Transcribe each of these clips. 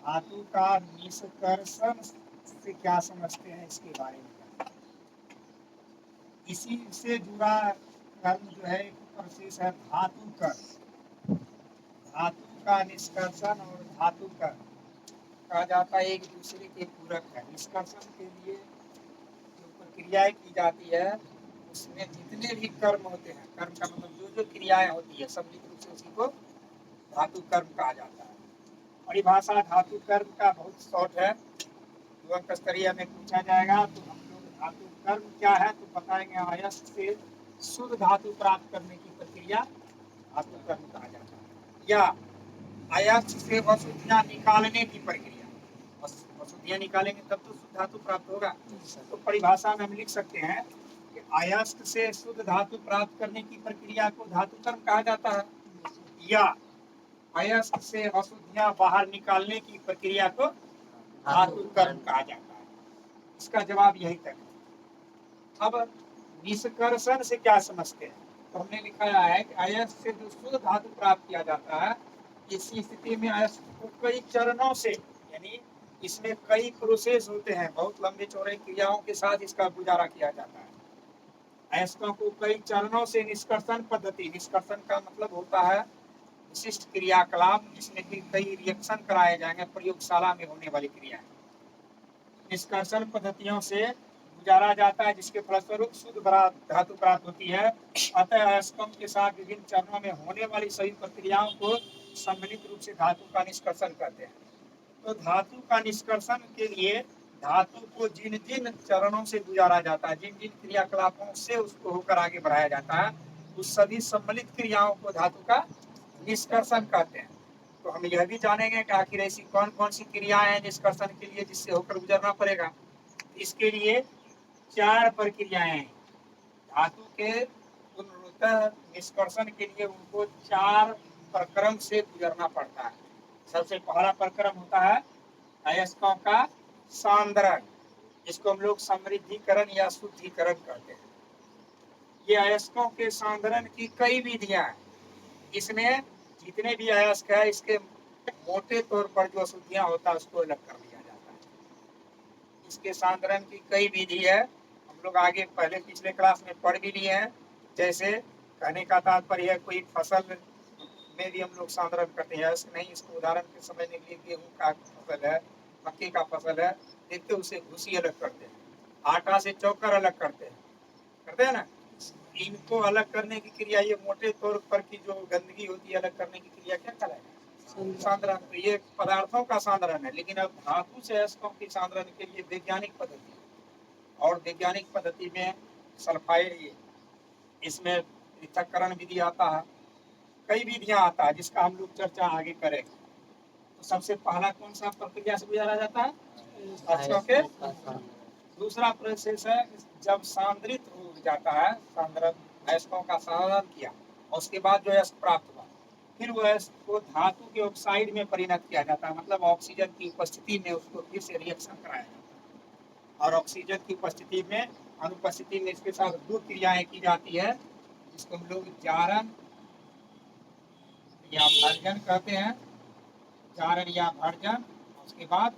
धातु का निष्कर्षण से क्या समझते हैं इसके बारे में। इसी से जुड़ा कर्म जो है एक प्रोसेस है धातु कर्म। धातु का निष्कर्षण और धातु कर्म कहा जाता है एक दूसरे के पूरक है। निष्कर्षण के लिए जो प्रक्रियाएं की जाती है उसमें जितने भी कर्म होते हैं, कर्म का मतलब जो जो क्रियाएं होती है सम्मिलित रूप से उसी को धातु कर्म कहा जाता है। परिभाषा धातु कर्म का बहुत शॉर्ट है, जो अंक स्तरीय में पूछा जाएगा तो हम लोग धातु कर्म क्या है तो बताएंगे। अयस्क से शुद्ध धातु प्राप्त करने की प्रक्रिया धातु कर्म कहा जाता है, या अयस्क से वसुधियां निकालने की प्रक्रिया। वसुधियां निकालेंगे तब तो शुद्ध धातु प्राप्त होगा। तो परिभाषा में हम लिख सकते हैं कि अयस्क से शुद्ध धातु प्राप्त करने की प्रक्रिया को धातु कर्म कहा जाता है, या अयस्क से अशुद्धियां बाहर निकालने की प्रक्रिया को धातु कर्म कहा जाता है। इसका जवाब यही तक है। अब निष्कर्षण से क्या समझते हैं, तो हमने लिखा है कि अयस्क से जो शुद्ध धातु प्राप्त किया जाता है, इसी स्थिति में अयस्क को कई चरणों से, यानी इसमें कई प्रोसेस होते हैं, बहुत लंबे चौड़े क्रियाओं के साथ इसका गुजारा किया जाता है। अयस्कों को कई चरणों से निष्कर्षण पद्धति, निष्कर्षण का मतलब होता है विशिष्ट क्रियाकलाप जिसमें कि कई रिएक्शन कराए जाएंगे, प्रयोगशाला में होने वाली क्रियाएं। निष्कर्षण पद्धतियों से गुजारा जाता है जिसके फलस्वरूप शुद्ध धातु प्राप्त होती है। अतः अयस्कों के साथ विभिन्न चरणों में होने वाली सभी प्रक्रियाओं को सम्मिलित रूप से धातु का निष्कर्षण कहते हैं। तो धातु का निष्कर्षण के लिए धातु को जिन जिन चरणों से गुजारा जाता है, जिन जिन क्रियाकलापों से उसको होकर आगे बढ़ाया जाता है, उस सभी सम्मिलित क्रियाओं को धातु का निष्कर्षण कहते हैं। तो हम यह भी जानेंगे कि आखिर ऐसी कौन कौन सी क्रियाएं हैं निष्कर्षण के लिए जिससे होकर गुजरना पड़ेगा। इसके लिए 4 प्रक्रियाएं हैं। धातु के पुनरुत्तर निष्कर्षण के लिए उनको 4 प्रक्रम से गुजरना पड़ता है। सबसे पहला प्रक्रम होता है अयस्कों का सांद्रण, जिसको हम लोग समृद्धिकरण या शुद्धिकरण कहते हैं। ये अयस्कों के सांद्रण की कई विधियां हैं। इसमें जितने भी अयस्क है इसके मोटे तौर पर जो अशुद्धियां होता है उसको अलग कर दिया जाता है। इसके सांद्रण की कई विधि है, हम लोग आगे पहले पिछले क्लास में पढ़ भी लिए हैं। जैसे कहने का तात्पर्य है कोई फसल में भी हम लोग सांद्रण करते हैं, नहीं इसको उदाहरण के समझने के लिए गेहूं का फसल है, मक्के का फसल है, देखते उसे भूसी अलग करते हैं, आटा से चौकर अलग करते हैं ना। इनको अलग करने की क्रिया, ये मोटे तौर पर की जो गंदगी होती है अलग करने की क्रिया क्या कहलाएगा, सांद्रण। तो ये पदार्थों का सांद्रण है। लेकिन अब धातु से अयस्कों की सांद्रण के लिए वैज्ञानिक पद्धति, और वैज्ञानिक पद्धति में सल्फाइड, ये इसमें पृथक्करण विधि आता है, कई विधियां आता है जिसका हम लोग चर्चा आगे करेंगे। तो सबसे पहला कौन सा प्रक्रिया से गुजारा जाता है, अयस्कों के। दूसरा प्रोसेस है जब सांद्रित हो जाता है, सांद्रण अयस्कों का सांद्रण किया और उसके बाद जो अयस्क प्राप्त हुआ, फिर वो अयस्क को धातु के ऑक्साइड में परिणत किया जाता है। मतलब ऑक्सीजन की उपस्थिति में उसको फिर से रिएक्शन कराया जाता है, और ऑक्सीजन की उपस्थिति में, अनुपस्थिति में इसके साथ 2 क्रियाएं की जाती है जिसको हम लोग जारण या भर्जन कहते हैं। जारण या भर्जन, उसके बाद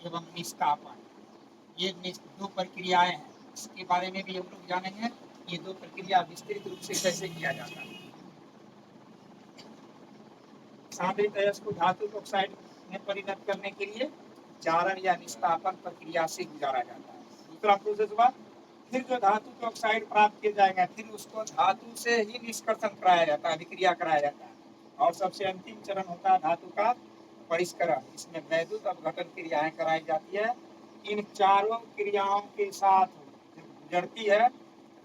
एवं निष्कापन, ये 2 प्रक्रियाएं हैं। इसके बारे में भी हम लोग जानेंगे, ये 2 प्रक्रिया विस्तृत रूप से कैसे किया जाता है। सांद्रित अयस्क को धातु ऑक्साइड में परिणत करने के लिए जारण या निष्कापन प्रक्रिया से गुजारा जाता है। दूसरा प्रोसेस हुआ, फिर जो धातु के ऑक्साइड प्राप्त किए जाएंगे फिर उसको धातु से ही निष्कर्षण कराया जाता है, विक्रिया कराया जाता है। और सबसे अंतिम चरण होता है धातु का परिष्करण, इसमें वैद्युत अपघटन क्रियाएं कराई जाती है। इन चारों क्रियाओं के साथ जब गुजरती है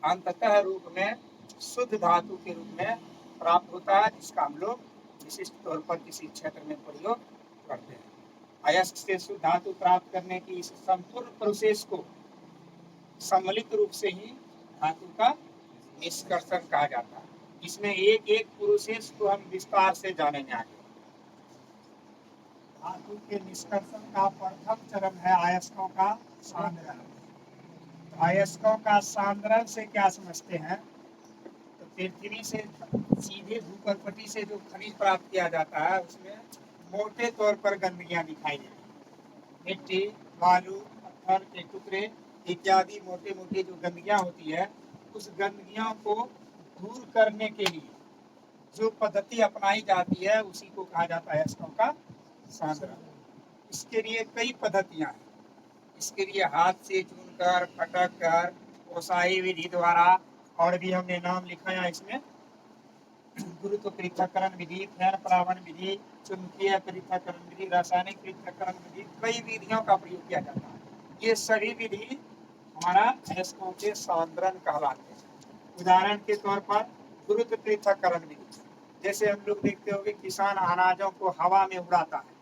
अंततः रूप में शुद्ध धातु के रूप में प्राप्त होता है, जिसका हम लोग विशिष्ट तौर पर किसी क्षेत्र में प्रयोग करते हैं। अयस्क से शुद्ध धातु प्राप्त करने की इस संपूर्ण प्रोसेस को सम्मिलित रूप से ही धातु का निष्कर्षण कहा जाता है। इसमें एक एक प्रोसेस को हम विस्तार से जानेंगे आगे। धातु के निष्कर्षण का प्रथम चरण है अयस्कों का सांद्रण। तो अयस्कों का सांद्रण से क्या समझते हैं, तो पृथ्वी से सीधे भूपर्पटी से जो खनिज प्राप्त किया जाता है उसमें मोटे तौर पर गंदगियां दिखाई देती हैं। मिट्टी, बालू, पत्थर के टुकड़े इत्यादि मोटे मोटे जो गंदगियां होती है, उस गंदगियों को दूर करने के लिए जो पद्धति अपनाई जाती है उसी को कहा जाता है अयस्कों का सांद्रण। इसके लिए कई पद्धतियां हैं। इसके लिए हाथ से चुनकर, फटक कर, ओसाई विधि द्वारा, और भी हमने नाम लिखा है इसमें, गुरुत्व पृथक्करण विधि, फैन प्लावन विधि, चुंबकीय पृथक्करण विधि, रासायनिक पृथक्करण विधि, कई विधियों का प्रयोग किया जाता है। ये सभी विधि हमारा अयस्कों के सांद्रण कहलाते हैं। उदाहरण के तौर पर गुरुत्व पृथक्करण विधि, जैसे हम लोग देखते होंगे किसान अनाजों को हवा में उड़ाता है,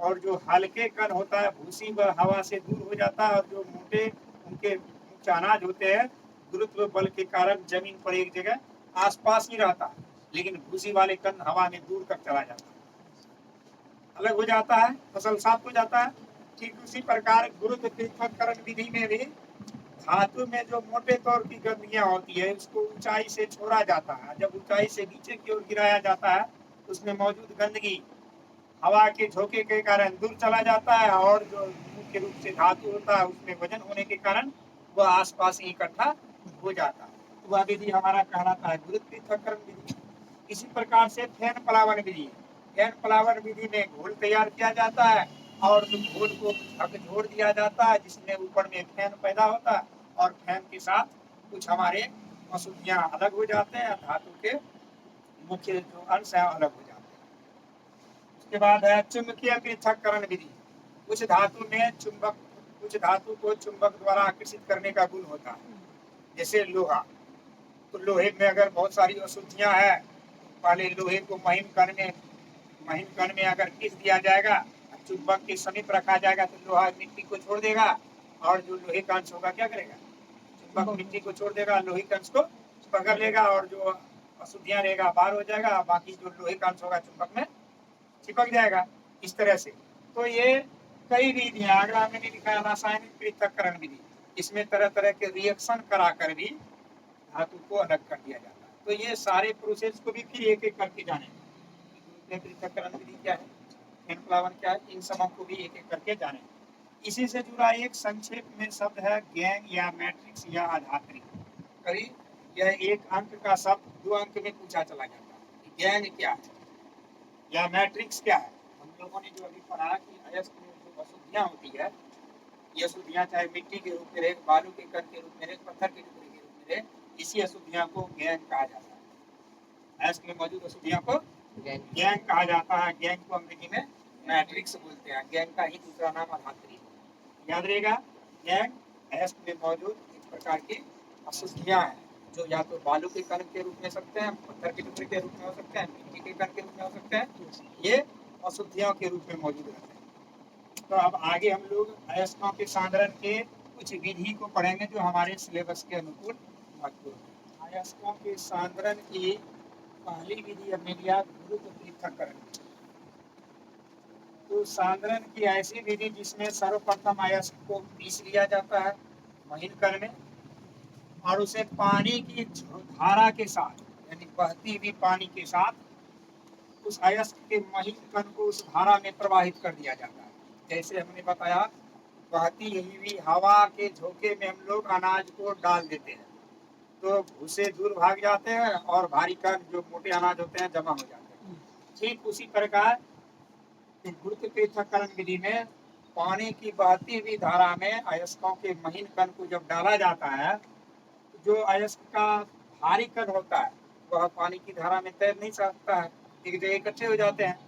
और जो हल्के कण होता है भूसी वह हवा से दूर हो जाता है, और जो मोटे उनके मुख्य अनाज होते हैं गुरुत्व बल के कारण जमीन पर एक जगह आसपास ही रहता है, लेकिन भूसी वाले कण हवा में दूर तक चला जाता है, अलग हो जाता है, फसल साफ हो जाता है। ठीक उसी प्रकार गुरुत्व पृथक्करण विधि में भी धातु में जो मोटे तौर की गंदगियां होती है उसको ऊंचाई से छोड़ा जाता है। जब ऊंचाई से नीचे की ओर गिराया जाता है तो उसमें मौजूद गंदगी हवा के झोंके के कारण दूर चला जाता है, और जो मुख्य रूप से धातु होता है उसमें वजन होने के कारण वह आसपास ही इकट्ठा हो जाता है। तो वह विधि हमारा कहलाता है गुरुत्व पृथक्करण विधि। इसी प्रकार से फैन प्लावन विधि, फैन प्लावन विधि में घोल तैयार किया जाता है और घोल को झकझोर दिया जाता है, जिसमें ऊपर में फैन पैदा होता है, और फैन के साथ कुछ हमारे अशुद्धियां अलग हो जाते हैं, धातु के मुख्य जो अंश है अलग हो जाते हैं। उसके बाद है चुंबकीय पृथक्करण विधि। कुछ धातु में चुंबक कुछ धातु को चुंबक द्वारा आकर्षित करने का गुण होता है, जैसे लोहा। तो लोहे में अगर बहुत सारी अशुद्धियां हैं, पहले लोहे को महीन कण में अगर पीस दिया जाएगा, चुंबक के समीप रखा जाएगा तो लोहा मिट्टी को छोड़ देगा, और जो लोहे का अंश होगा क्या करेगा, चुंबक मिट्टी को छोड़ देगा, लोहे का अंश को पकड़ लेगा, और जो अशुद्धियां रहेगा बाहर हो जाएगा, बाकी जो लोहे का अंश होगा चुंबक में चिपक जाएगा। इस तरह से तो ये कई विधियां, अगला मैंने लिखा है रासायनिक पृथक्करण विधि, इसमें तरह तरह के रिएक्शन करा कर भी धातु को अलग कर दिया जाता है। तो ये सारे प्रोसेस को भी फिर एक एक करके जाने, पृथक्करण विधि क्या है, फैन प्लावन क्या है, इन सबों को भी एक एक करके जाने। इसी से जुड़ा एक संक्षेप में शब्द है गैंग या मैट्रिक्स या आधात्री। कभी यह एक अंक का शब्द 2 अंक में पूछा चला जाता है। गैंग क्या है या मैट्रिक्स क्या है। हम लोगों ने जो अभी पढ़ा कि अयस्क में जो अशुद्धियां होती है, ये अशुद्धियां चाहे मिट्टी के रूप में रहे, बालू के कण के रूप में रहे, पत्थर के टुकड़े के रूप में रहे, इसी अशुद्धियां को गैंग कहा जाता है। अयस्क में मौजूद अशुद्धियां को गैंग कहा जाता है। गैंग को अंग्रेजी में मैट्रिक्स बोलते हैं। गैंग का ही दूसरा नाम आधात्री है। याद रहेगा, गैंग अयस्क में मौजूद एक प्रकार की अशुद्धियां हैं, जो या तो बालू के कण के रूप में सकते हैं, पत्थर के टुकड़े के रूप में हो सकते हैं, मिट्टी के कण के रूप में हो सकते हैं, ये अशुद्धियों के रूप में मौजूद रहते हैं। तो अब आगे हम लोग अयस्कों के सांद्रण के कुछ विधि को पढ़ेंगे जो हमारे सिलेबस के अनुकूल महत्वपूर्ण है। अयस्कों के सांद्रण की पहली विधि हमने लिया गुरुत्व पृथक्करण। तो सांद्रण की ऐसी विधि जिसमें सर्वप्रथम अयस्क को पीस लिया जाता है महीन कण में, और उसे पानी की धारा के साथ, यानी बहती हुई पानी के साथ उस अयस्क के महीन कण को उस धारा में प्रवाहित कर दिया जाता है। जैसे हमने बताया, बहती हुई हवा के झोंके में हम लोग अनाज को डाल देते हैं तो भूसे दूर भाग जाते हैं, और भारी कण जो मोटे अनाज होते हैं जमा हो जाते हैं। ठीक उसी प्रकार गुरुत्व पृथक्करण विधि में पानी की बहती हुई धारा में अयस्कों के महीन कण को जब डाला जाता है, जो अयस्क का भारी कण होता है वह पानी की धारा में तैर नहीं सकता है, एक जगह इकट्ठे हो जाते हैं,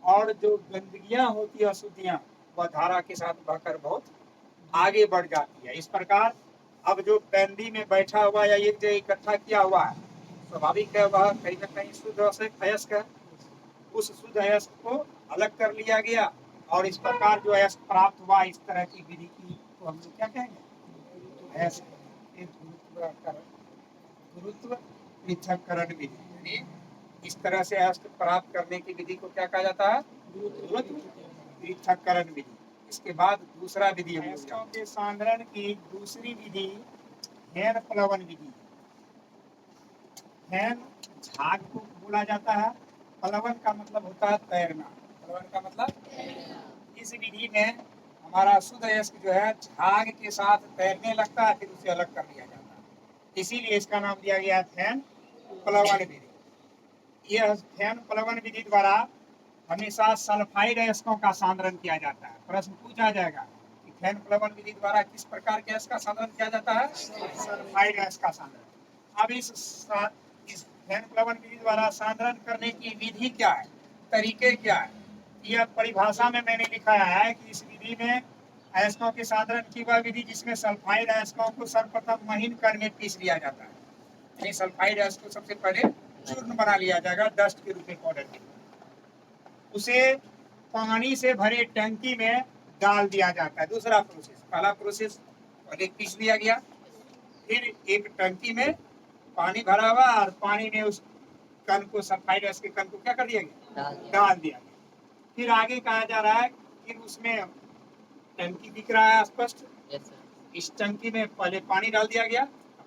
और जो गंदगियां होती है अशुद्धियां वह धारा के साथ बहकर बहुत आगे बढ़ जाती है। इस प्रकार अब जो पैंदी में बैठा हुआ या एक जगह इकट्ठा किया हुआ है, स्वाभाविक है वह कहीं ना कहीं शुद्ध अयस्क है। उस शुद्ध अयस्क को अलग कर लिया गया, और इस प्रकार जो अयस्क प्राप्त हुआ, इस तरह की विधि की तो हम लोग क्या कहेंगे, अयस्क गुरुत्व पृथक्करण विधि। यानी इस तरह से अयस्क प्राप्त करने की विधि को क्या कहा जाता है, गुरुत्व पृथक्करण विधि। इसके बाद दूसरा विधि अयस्कों के सांद्रण की दूसरी विधि फैन प्लवन विधि। फैन झाग को बोला जाता है, प्लवन का मतलब होता है तैरना। प्लवन का मतलब, इस विधि में हमारा शुद्ध अयस्क जो है झाग के साथ तैरने लगता है, फिर उसे अलग कर लिया जाता है। इसीलिए इसका नाम दिया गया है फैन प्लवन विधि। यह फैन प्लवन विधि द्वारा हमेशा सल्फाइड अयस्कों का सांद्रण किया जाता है। प्रश्न पूछा जाएगा कि फैन प्लवन विधि द्वारा किस प्रकार के अयस्क का सांद्रण किया जाता है? सल्फाइड अयस्क का सांद्रण। अब इस फैन प्लवन विधि द्वारा सांद्रण करने की विधि क्या है, तरीके क्या है? यह परिभाषा में मैंने लिखा है कि इस विधि में अयस्कों के सांद्रण की वह विधि जिसमें सल्फाइड अयस्कों को सर्वप्रथम महीन कर में पीस लिया जाता है। यानी सल्फाइड अयस्क को सबसे पहले चूर्ण बना लिया जाएगा डस्ट के रूप में, पाउडर के। उसे पानी से भरे टंकी में डाल दिया जाता है। दूसरा प्रोसेस, पहला प्रोसेस पहले पीस लिया गया, फिर एक टंकी में पानी भरा हुआ और पानी में उस कण को, सल्फाइड अयस्क के कण को क्या कर दिया गया? डाल दिया गया। फिर आगे कहा जा रहा है कि उसमें टंकी दिख रहा है स्पष्ट, इस टंकी में पहले पानी डाल दिया गया,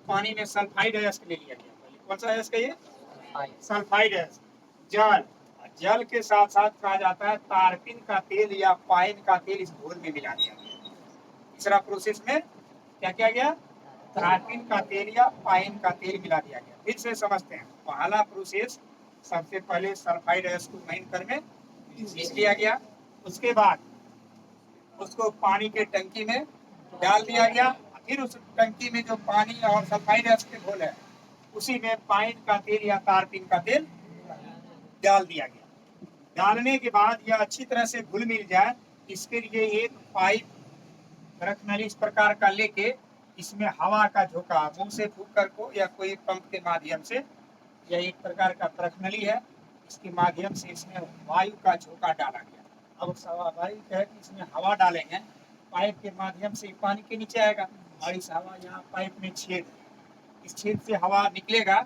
पानी में सल्फाइड अयस्क ले लिया गया। पहले कौन सा अयस्क है ये? सल्फाइड अयस्क। जल, जल के साथ साथ कहा जाता है तारपीन का तेल या पाइन का तेल इस घोल में मिला दिया गया। तीसरा प्रोसेस में क्या किया गया? तारपीन का तेल या पाइन का तेल मिला दिया गया। फिर से समझते हैं। पहला प्रोसेस, सबसे पहले सल्फाइड अयस्क को महीन कर में पीस लिया गया, उसके बाद उसको पानी के टंकी में डाल दिया गया, फिर उस टंकी में जो पानी और सल्फाइड अयस्क के घोल है उसी में पाइन का तेल या तारपीन का तेल डाल दिया गया। डालने के बाद यह अच्छी तरह से घुल मिल जाए, इसके लिए एक पाइप रखनली इस प्रकार का लेके इसमें हवा का झोंका मुंह से फूंक कर को या कोई पंप के माध्यम से, यह एक प्रकार का प्रखनली है, इसके माध्यम से इसमें वायु का झोंका डाला गया। अब स्वाभाविक है कि इसमें हवा डालेंगे, पाइप के माध्यम से पानी के नीचे आएगा और इस हवा, यहाँ पाइप में छेद है, इस छेद से हवा निकलेगा,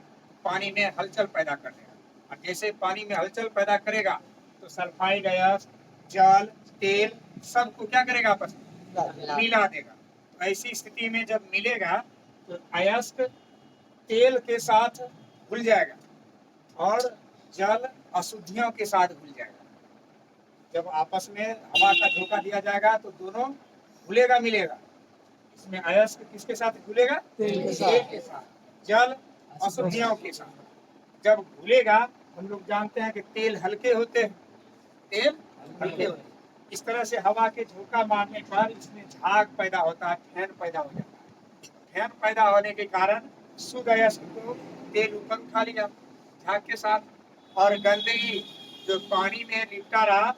पानी में हलचल पैदा कर देगा। और जैसे पानी में हलचल पैदा करेगा तो सल्फाइड अयस्क, जल, तेल सबको क्या करेगा? आपस में मिला देगा। ऐसी स्थिति में जब मिलेगा तो अयस्क तेल के साथ घुल जाएगा और जल अशुद्धियों के साथ घुल जाएगा। जब आपस में हवा का झोंका दिया जाएगा तो दोनों घुलेगा, मिलेगा। इसमें अयस्क किसके साथ घुलेगा? तेल के साथ, जल अशुद्धियों के साथ। जब घुलेगा, हम लोग जानते हैं कि तेल हल्के होते हैं, तेल हल्के होते हैं। इस तरह से हवा के झोंका मारने पर इसमें झाग पैदा होता है, फैन पैदा हो जाता है। फैन पैदा होने के कारण शुद्ध अयस्क को तेल ऊपर उठा लिया झाग के साथ, और गंदगी जो पानी में लिपटा रहा,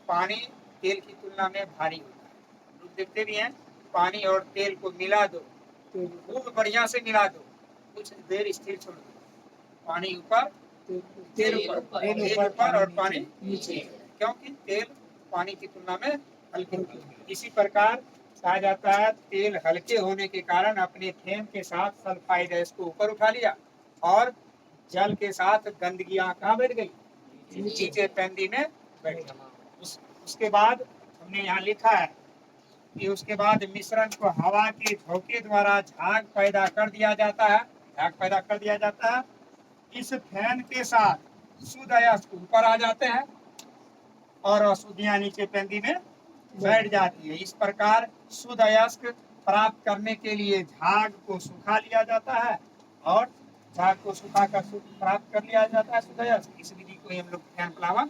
पानी तेल की तुलना में भारी होता है। लोग देखते भी हैं, पानी और तेल को मिला दो, खूब बढ़िया से मिला दो, कुछ देर स्थिर छोड़ दो, पानी ऊपर, तेल ऊपर और पानी नीचे, क्योंकि तेल पानी की तुलना में हल्के होते हैं। इसी प्रकार कहा जाता है तेल हल्के होने के कारण अपने फेम के साथ सल्फाइड अयस्क को ऊपर उठा लिया और जल के साथ गंदगियां कहाँ बैठ गई? नीचे पैंदी में बैठ गई। उसके बाद हमने यहाँ लिखा है कि उसके बाद मिश्रण को हवा के झोंके द्वारा झाग पैदा कर दिया जाता है। झाग पैदा कर दिया जाता है। इस फैन के साथ शुद्ध अयस्क ऊपर आ जाते हैं और अशुद्धियां नीचे पैंदी में बैठ जाती है। इस प्रकार शुद्ध अयस्क प्राप्त करने के लिए झाग को सुखा लिया जाता है और झाग को सुखाकर प्राप्त कर लिया जाता है शुद्ध अयस्क। इस विधि को हम लोग फैन प्लावन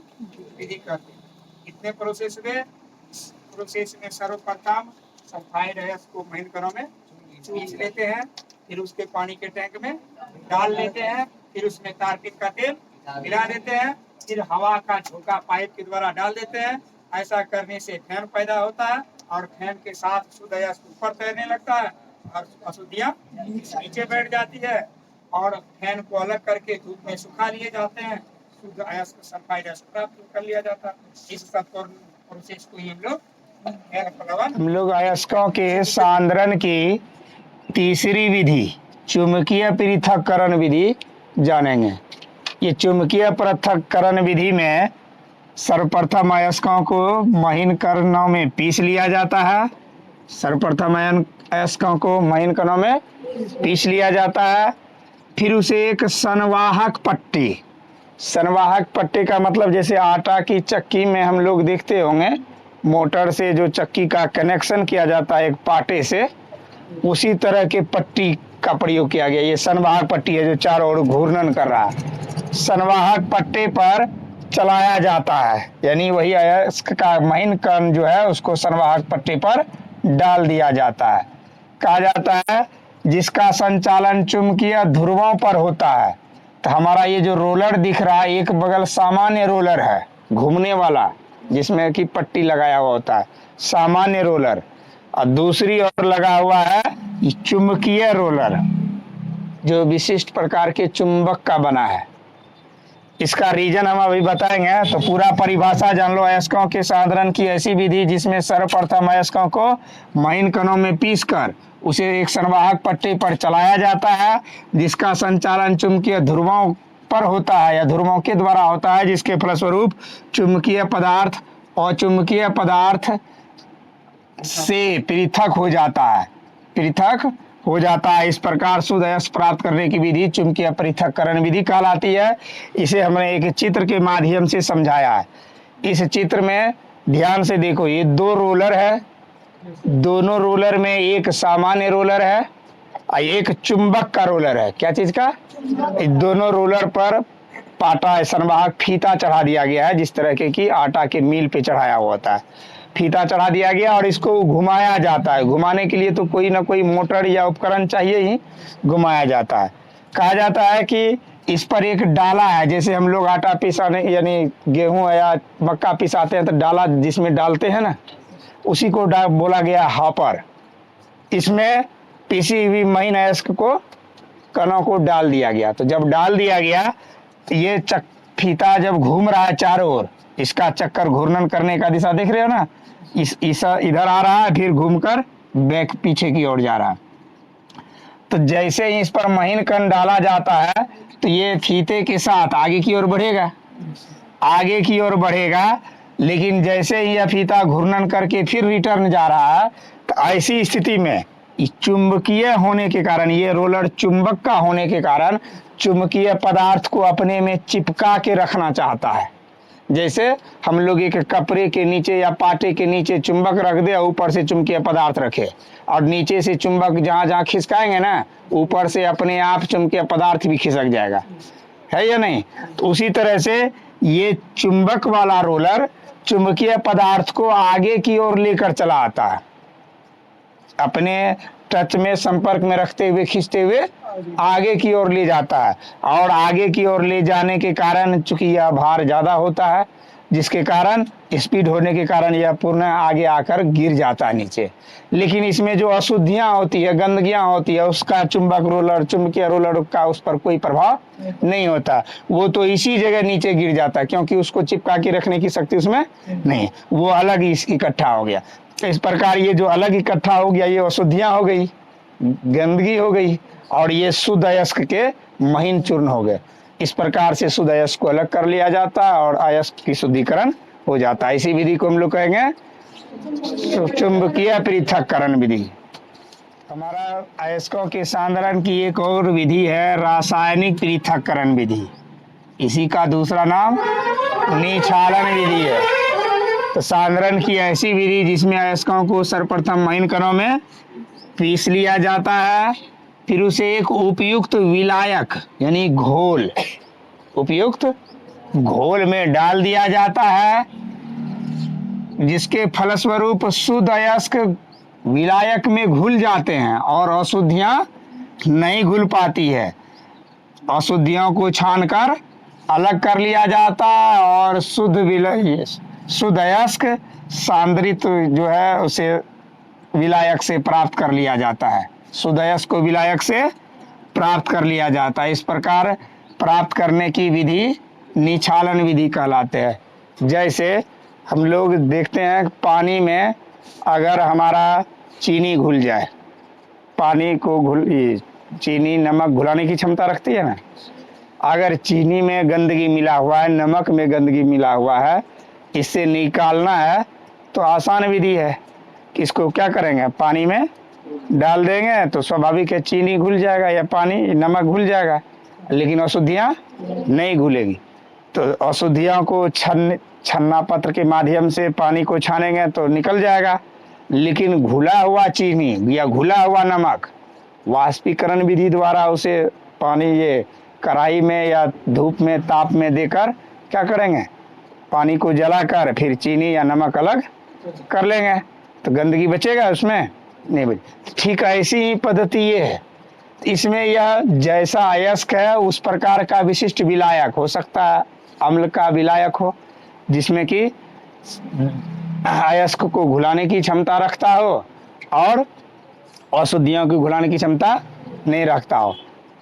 विधि करते हैं। इतने प्रोसेस में, इस प्रोसेस में सर्वप्रथम सल्फाइड अयस्क को महीन कणों में पीस लेते हैं, फिर उसके पानी के टैंक में डाल लेते हैं, फिर उसमें तारपीन का तेल मिला देते हैं, फिर हवा का झोंका पाइप के द्वारा डाल देते हैं। ऐसा करने से फैन पैदा होता है और फैन के साथ शुद्ध अयस्क ऊपर तैरने लगता है और अशुद्धियां नीचे बैठ जाती है और फैन को अलग करके धूप में सुखा लिए जाते हैं। शुद्ध अयस्क, सल्फाइड अयस्क प्राप्त कर लिया जाता है। इस सब प्रोसेस को ही हम लोग अयस्कों के सांद्रण की तीसरी विधि चुंबकीय पृथक्करण विधि जानेंगे। ये चुंबकीय पृथक्करण विधि में सर्वप्रथम अयस्कों को महीन कणों में पीस लिया जाता है। सर्वप्रथम अयस्कों को महीन कणों में पीस लिया जाता है, फिर उसे एक संवाहक पट्टी का मतलब जैसे आटा की चक्की में हम लोग देखते होंगे, मोटर से जो चक्की का कनेक्शन किया जाता है एक पाटे से, उसी तरह के पट्टी का प्रयोग किया गया। ये संवाहक पट्टी है जो चारों ओर घूर्णन कर रहा है। संवाहक पट्टे पर चलाया जाता है, यानी वही अयस्क का महीन कण जो है उसको संवाहक पट्टे पर डाल दिया जाता है। कहा जाता है जिसका संचालन चुंबकीय ध्रुवों पर होता है। तो हमारा ये जो रोलर दिख रहा है, एक बगल सामान्य रोलर है घूमने वाला जिसमें कि पट्टी लगाया हुआ होता है, सामान्य रोलर, और दूसरी ओर लगा हुआ है चुंबकीय रोलर जो विशिष्ट प्रकार के चुंबक का बना है। इसका रीजन हम अभी बताएंगे। तो पूरा परिभाषा जान लो। अयस्कों के सांद्रण की ऐसी विधि जिसमें सर्वप्रथम अयस्कों को महीन कणों में पीसकर उसे एक संवाहक पट्टी पर चलाया जाता है, जिसका संचालन चुंबकीय ध्रुवों पर होता है या ध्रुवों के द्वारा होता है, जिसके फलस्वरूप चुंबकीय पदार्थ और चुंबकीय पदार्थ से पृथक हो जाता है, पृथक हो जाता है। इस प्रकार शुद्ध अयस्क प्राप्त करने की विधि चुंबकीय पृथक्करण विधि कहलाती है। इसे हमने एक चित्र के माध्यम से समझाया है। इस चित्र में ध्यान से देखो, ये दो रोलर है, दोनों रोलर में एक सामान्य रोलर है और एक चुंबक का रोलर है। क्या चीज का? इस दोनों रोलर पर पाटा संवाहक फीता चढ़ा दिया गया है, जिस तरह के कि आटा के मील पे चढ़ाया हुआ होता है। फीता चढ़ा दिया गया और इसको घुमाया जाता है। घुमाने के लिए तो कोई ना कोई मोटर या उपकरण चाहिए ही, घुमाया जाता है। कहा जाता है कि इस पर एक डाला है, जैसे हम लोग आटा पिसाने यानी गेहूं या मक्का पिसाते हैं तो डाला जिसमें डालते हैं ना, उसी को बोला गया हॉपर। इसमें पिसी हुई महीन अयस्क को कणों को डाल दिया गया। तो जब डाल दिया गया तो ये फीता जब घूम रहा है चारों ओर, इसका चक्कर घूर्णन करने का दिशा देख रहे हो ना, इस इधर आ रहा है, फिर घूमकर बैक पीछे की ओर जा रहा है। तो जैसे ही इस पर महीन कण डाला जाता है तो ये फीते के साथ आगे की ओर बढ़ेगा, आगे की ओर बढ़ेगा। लेकिन जैसे ही यह फीता घूर्णन करके फिर रिटर्न जा रहा है, तो ऐसी स्थिति में चुंबकीय होने के कारण, ये रोलर चुंबक का होने के कारण चुंबकीय पदार्थ को अपने में चिपका के रखना चाहता है। जैसे हम लोग एक कपड़े के नीचे या पाटे के नीचे चुंबक रख दे, ऊपर से चुंबकीय पदार्थ रखे, और नीचे से चुंबक जहां जहां खिसकाएंगे ना, ऊपर से अपने आप चुंबकीय पदार्थ भी खिसक जाएगा, है या नहीं? तो उसी तरह से ये चुंबक वाला रोलर चुंबकीय पदार्थ को आगे की ओर लेकर चला आता है, अपने टच में संपर्क में रखते हुए खींचते हुए आगे की ओर ले जाता है। और आगे की ओर ले जाने के कारण चूंकि यह भार ज्यादा होता है, जिसके कारण स्पीड होने के कारण यह पूर्ण आगे आकर गिर जाता है नीचे। लेकिन इसमें जो अशुद्धियां होती है, गंदगियां होती है, उसका चुंबक रोलर, चुंबकीय रोलर का उस पर कोई प्रभाव नहीं होता। वो तो इसी जगह नीचे गिर जाता है, क्योंकि उसको चिपका के रखने की शक्ति उसमें नहीं, वो अलग ही इकट्ठा हो गया। तो इस प्रकार ये जो अलग इकट्ठा हो गया, ये अशुद्धियां हो गई, गंदगी हो गई, और ये शुद्ध अयस्क के महीन चूर्ण हो गए। इस प्रकार से शुद्ध अयस्क को अलग कर लिया जाता है और अयस्क की शुद्धिकरण हो जाता है। इसी विधि को हम लोग कहेंगे चुंबकीय पृथक्करण विधि। हमारा अयस्कों के सांद्रण की एक और विधि है रासायनिक पृथक्करण विधि। इसी का दूसरा नाम निक्षालन विधि है। तो सांद्रण की ऐसी विधि जिसमें अयस्कों को सर्वप्रथम महीन कणों में पीस लिया जाता है, फिर उसे एक उपयुक्त विलायक यानी घोल, उपयुक्त घोल में डाल दिया जाता है, जिसके फलस्वरूप शुद्ध अयस्क विलायक में घुल जाते हैं और अशुद्धियां नहीं घुल पाती है। अशुद्धियों को छानकर अलग कर लिया जाता है और शुद्ध अयस्क सांद्रित जो है उसे विलायक से प्राप्त कर लिया जाता है। शुद्ध अयस्क को विलायक से प्राप्त कर लिया जाता है। इस प्रकार प्राप्त करने की विधि निक्षालन विधि कहलाते हैं। जैसे हम लोग देखते हैं पानी में अगर हमारा चीनी घुल जाए, पानी को चीनी नमक घुलाने की क्षमता रखती है ना, अगर चीनी में गंदगी मिला हुआ है, नमक में गंदगी मिला हुआ है, इससे निकालना है तो आसान विधि है। इसको क्या करेंगे, पानी में डाल देंगे तो स्वाभाविक है चीनी घुल जाएगा या पानी नमक घुल जाएगा, लेकिन अशुद्धियां नहीं घुलेगी। तो अशुद्धियों को छन्ना पत्र के माध्यम से पानी को छानेंगे तो निकल जाएगा। लेकिन घुला हुआ चीनी या घुला हुआ नमक वाष्पीकरण विधि द्वारा उसे पानी ये कढ़ाई में या धूप में ताप में देकर क्या करेंगे, पानी को जलाकर फिर चीनी या नमक अलग कर लेंगे, तो गंदगी बचेगा उसमें नहीं बचे। ठीक ऐसी ही पद्धति ये है। इसमें यह जैसा अयस्क है उस प्रकार का विशिष्ट विलायक हो सकता है, अम्ल का विलायक हो जिसमें कि अयस्क को घुलाने की क्षमता रखता हो और अशुद्धियों की घुलाने की क्षमता नहीं रखता हो।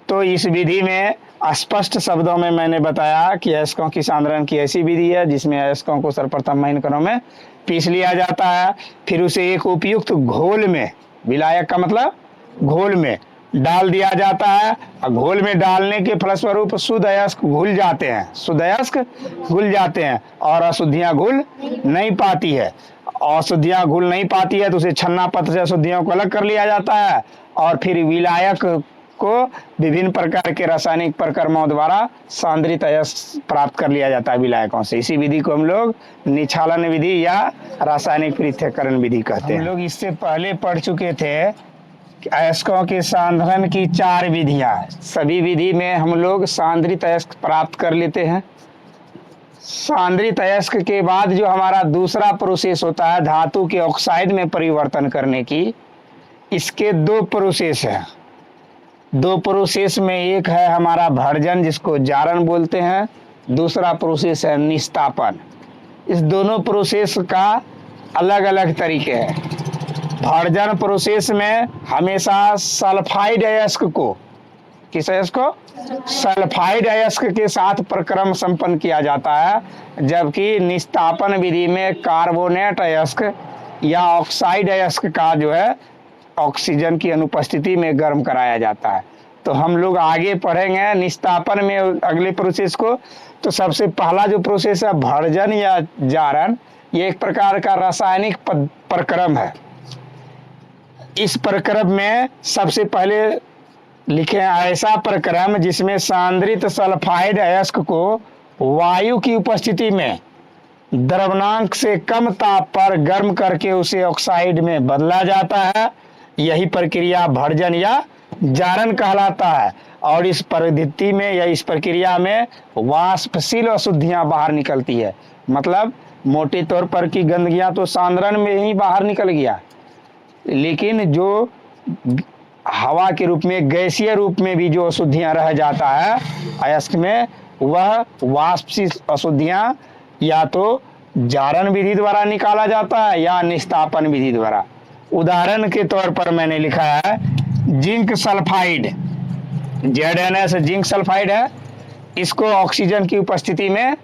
तो इस विधि में स्पष्ट शब्दों में मैंने बताया कि अयस्कों की सांद्रण की ऐसी विधि है जिसमें अयस्कों को सर्वप्रथम महीन कणों में पीस लिया जाता है, फिर उसे एक उपयुक्त घोल में, विलायक का मतलब घोल में डाल दिया जाता है और घोल में डालने के फलस्वरूप शुद्ध अयस्क घुल जाते हैं, शुद्ध अयस्क घुल जाते हैं और अशुद्धियां घुल नहीं पाती है। अशुद्धियां घुल नहीं पाती है तो उसे छन्ना पत्र से अशुद्धियों को अलग कर लिया जाता है और फिर विलायक को विभिन्न प्रकार के रासायनिक प्रक्रमों द्वारा सांद्रित अयस्क प्राप्त कर लिया जाता है विलायकों से। इसी विधि को हम लोग निक्षालन विधि या रासायनिक पृथक्करण विधि कहते हैं। हम लोग इससे पहले पढ़ चुके थे अयस्कों के सांद्रण की 4 विधियां। सभी विधि में हम लोग सांद्रित अयस्क प्राप्त कर लेते हैं। सांद्रित अयस्क के बाद जो हमारा दूसरा प्रोसेस होता है धातु के ऑक्साइड में परिवर्तन करने की, इसके 2 प्रोसेस है। 2 प्रोसेस में एक है हमारा भर्जन जिसको जारण बोलते हैं, दूसरा प्रोसेस है निस्तापन। इस दोनों प्रोसेस का अलग अलग तरीके हैं। भर्जन प्रोसेस में हमेशा सल्फाइड अयस्क को, किस अयस्क को, सल्फाइड अयस्क के साथ प्रक्रम संपन्न किया जाता है, जबकि निस्तापन विधि में कार्बोनेट अयस्क या ऑक्साइड अयस्क का जो है ऑक्सीजन की अनुपस्थिति में गर्म कराया जाता है। तो हम लोग आगे पढ़ेंगे निस्तापन में अगले प्रोसेस को। तो सबसे पहला जो प्रोसेस है भर्जन या जारण, ये एक प्रकार का रासायनिक प्रक्रम है। इस प्रक्रम में सबसे पहले लिखे ऐसा प्रक्रम जिसमें सांद्रित सल्फाइड अयस्क को वायु की उपस्थिति में द्रवणांक से कम ताप पर गर्म करके उसे ऑक्साइड में बदला जाता है। यही प्रक्रिया भर्जन या जारण कहलाता है और इस पद्धति में या इस प्रक्रिया में वाष्पशील अशुद्धियां बाहर निकलती है। मतलब मोटे तौर पर की गंदगियां तो सांद्रण में ही बाहर निकल गया, लेकिन जो हवा के रूप में, गैसीय रूप में भी जो अशुद्धियां रह जाता है अयस्क में, वह वाष्पशील अशुद्धियां या तो जारण विधि द्वारा निकाला जाता है या निस्तापन विधि द्वारा। उदाहरण के तौर पर मैंने लिखा है zinc sulphide, ZnS zinc sulphide है, इसको ऑक्सीजन की उपस्थिति में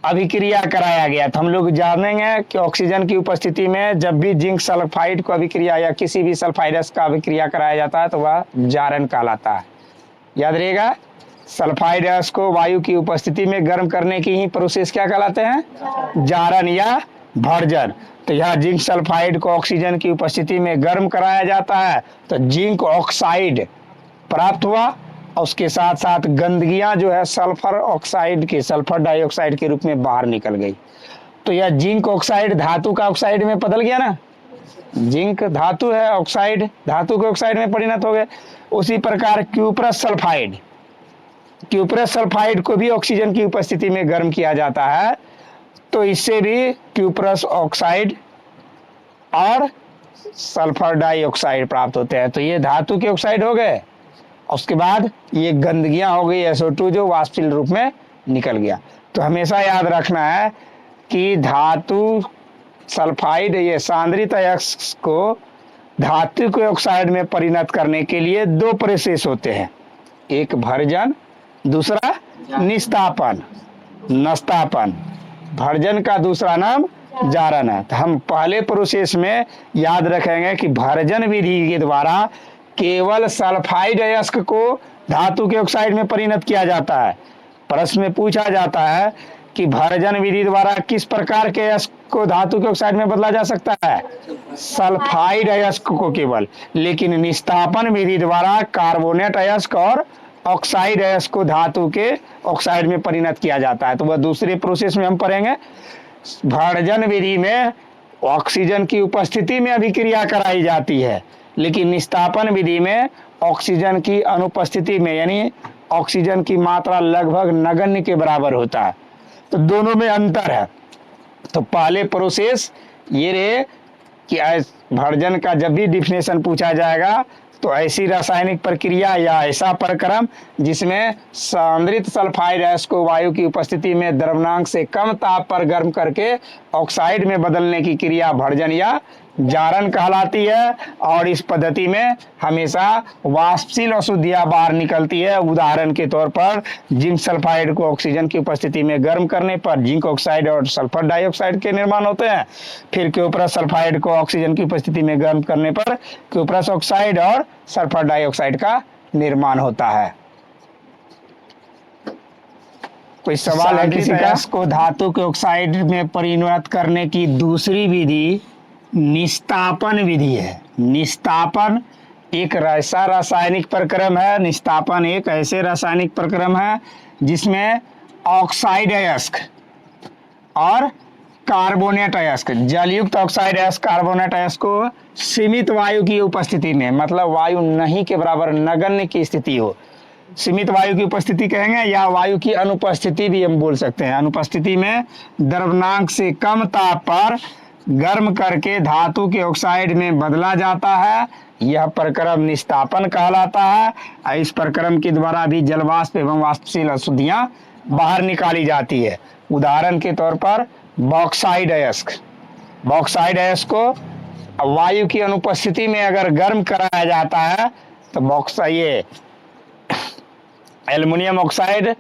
अभिक्रिया कराया गया। तो हम लोग जानेंगे कि ऑक्सीजन की उपस्थिति में जब भी जिंक सल्फाइड को अभिक्रिया या किसी भी सल्फाइडस का अभिक्रिया कराया जाता है तो वह जारण कहलाता है। याद रहेगा, सल्फाइडस को वायु की उपस्थिति में गर्म करने की ही प्रोसेस क्या कहलाते हैं, जारण या भर्जन। तो यह जिंक सल्फाइड को ऑक्सीजन की उपस्थिति में गर्म कराया जाता है तो जिंक ऑक्साइड प्राप्त हुआ और उसके साथ साथ गंदगियां जो है सल्फर ऑक्साइड के, सल्फर डाइऑक्साइड के रूप में बाहर निकल गई। तो यह जिंक ऑक्साइड धातु का ऑक्साइड में बदल गया ना, जिंक धातु है, ऑक्साइड धातु के ऑक्साइड में परिणत हो गए। उसी प्रकार क्यूप्रस सल्फाइड, क्यूप्रस सल्फाइड को भी ऑक्सीजन की उपस्थिति में गर्म किया जाता है तो इससे भी क्यूप्रस ऑक्साइड और सल्फर डाइऑक्साइड प्राप्त होते हैं। तो ये धातु के ऑक्साइड हो गए। उसके बाद ये गंदगियां हो गई SO2 जो वाष्पशील रूप में निकल गया। तो हमेशा याद रखना है कि धातु सल्फाइड ये सांद्रित अयस्क को धातु के ऑक्साइड में परिणत करने के लिए 2 प्रोसेस होते हैं, एक भर्जन, दूसरा निस्तापन, नस्तापन। भर्जन का दूसरा नाम जारण है। तो हम पहले प्रोसेस में याद रखेंगे कि भर्जन विधि के द्वारा केवल सल्फाइड अयस्क को धातु के ऑक्साइड में परिणत किया जाता है। प्रश्न में पूछा जाता है कि भर्जन विधि द्वारा किस प्रकार के अयस्क को धातु के ऑक्साइड में बदला जा सकता है, सल्फाइड अयस्क को केवल। लेकिन निस्तापन विधि द्वारा कार्बोनेट अयस्क और ऑक्साइड अयस्क को धातु के ऑक्साइड में परिणत किया जाता है। तो वह दूसरे प्रोसेस में हम पढ़ेंगे। भर्जन विधि में ऑक्सीजन की उपस्थिति में अभिक्रिया कराई जाती है, लेकिन निस्तापन विधि में ऑक्सीजन की अनुपस्थिति में, यानी ऑक्सीजन की मात्रा लगभग नगण्य के बराबर होता है। तो दोनों में अंतर है। तो पहले प्रोसेस ये रहे कि भर्जन का जब भी डिफिनेशन पूछा जाएगा तो ऐसी रासायनिक प्रक्रिया या ऐसा प्रक्रम जिसमें सांद्रित सल्फाइड अयस्क को वायु की उपस्थिति में द्रव्यमान से कम ताप पर गर्म करके ऑक्साइड में बदलने की क्रिया भर्जन या जारण कहलाती है। और इस पद्धति में हमेशा वाष्पशील अशुद्धियां बाहर निकलती है। उदाहरण के तौर पर जिंक सल्फाइड को ऑक्सीजन की उपस्थिति में गर्म करने पर जिंक ऑक्साइड और सल्फर डाइऑक्साइड के निर्माण होते हैं। फिर क्यूप्रस सल्फाइड को ऑक्सीजन की उपस्थिति में गर्म करने पर क्यूप्रस ऑक्साइड और सल्फर डाइऑक्साइड का निर्माण होता है। कोई सवाल है किसी का? को धातु के ऑक्साइड में परिणत करने की दूसरी विधि निस्तापन विधि है। निस्तापन एक ऐसा रासायनिक प्रक्रम है, निस्तापन एक ऐसे रासायनिक प्रक्रम है जिसमें ऑक्साइड अयस्क और कार्बोनेट अयस्क, जलयुक्त ऑक्साइड अयस्क कार्बोनेट अयस्क को सीमित वायु की उपस्थिति में, मतलब वायु नहीं के बराबर नगण्य की स्थिति हो, सीमित वायु की उपस्थिति कहेंगे या वायु की अनुपस्थिति भी हम बोल सकते हैं, अनुपस्थिति में द्रव्यमाप से कम ताप पर गर्म करके धातु के ऑक्साइड में बदला जाता है। यह प्रक्रम निस्तापन कहलाता है। इस प्रक्रम के द्वारा भी जलवाष्प एवं वाष्पशील अशुद्धियां बाहर निकाली जाती है। उदाहरण के तौर पर बॉक्साइड अयस्क, बॉक्साइड अयस्क को वायु की अनुपस्थिति में अगर गर्म कराया जाता है तो ये एल्युमिनियम ऑक्साइड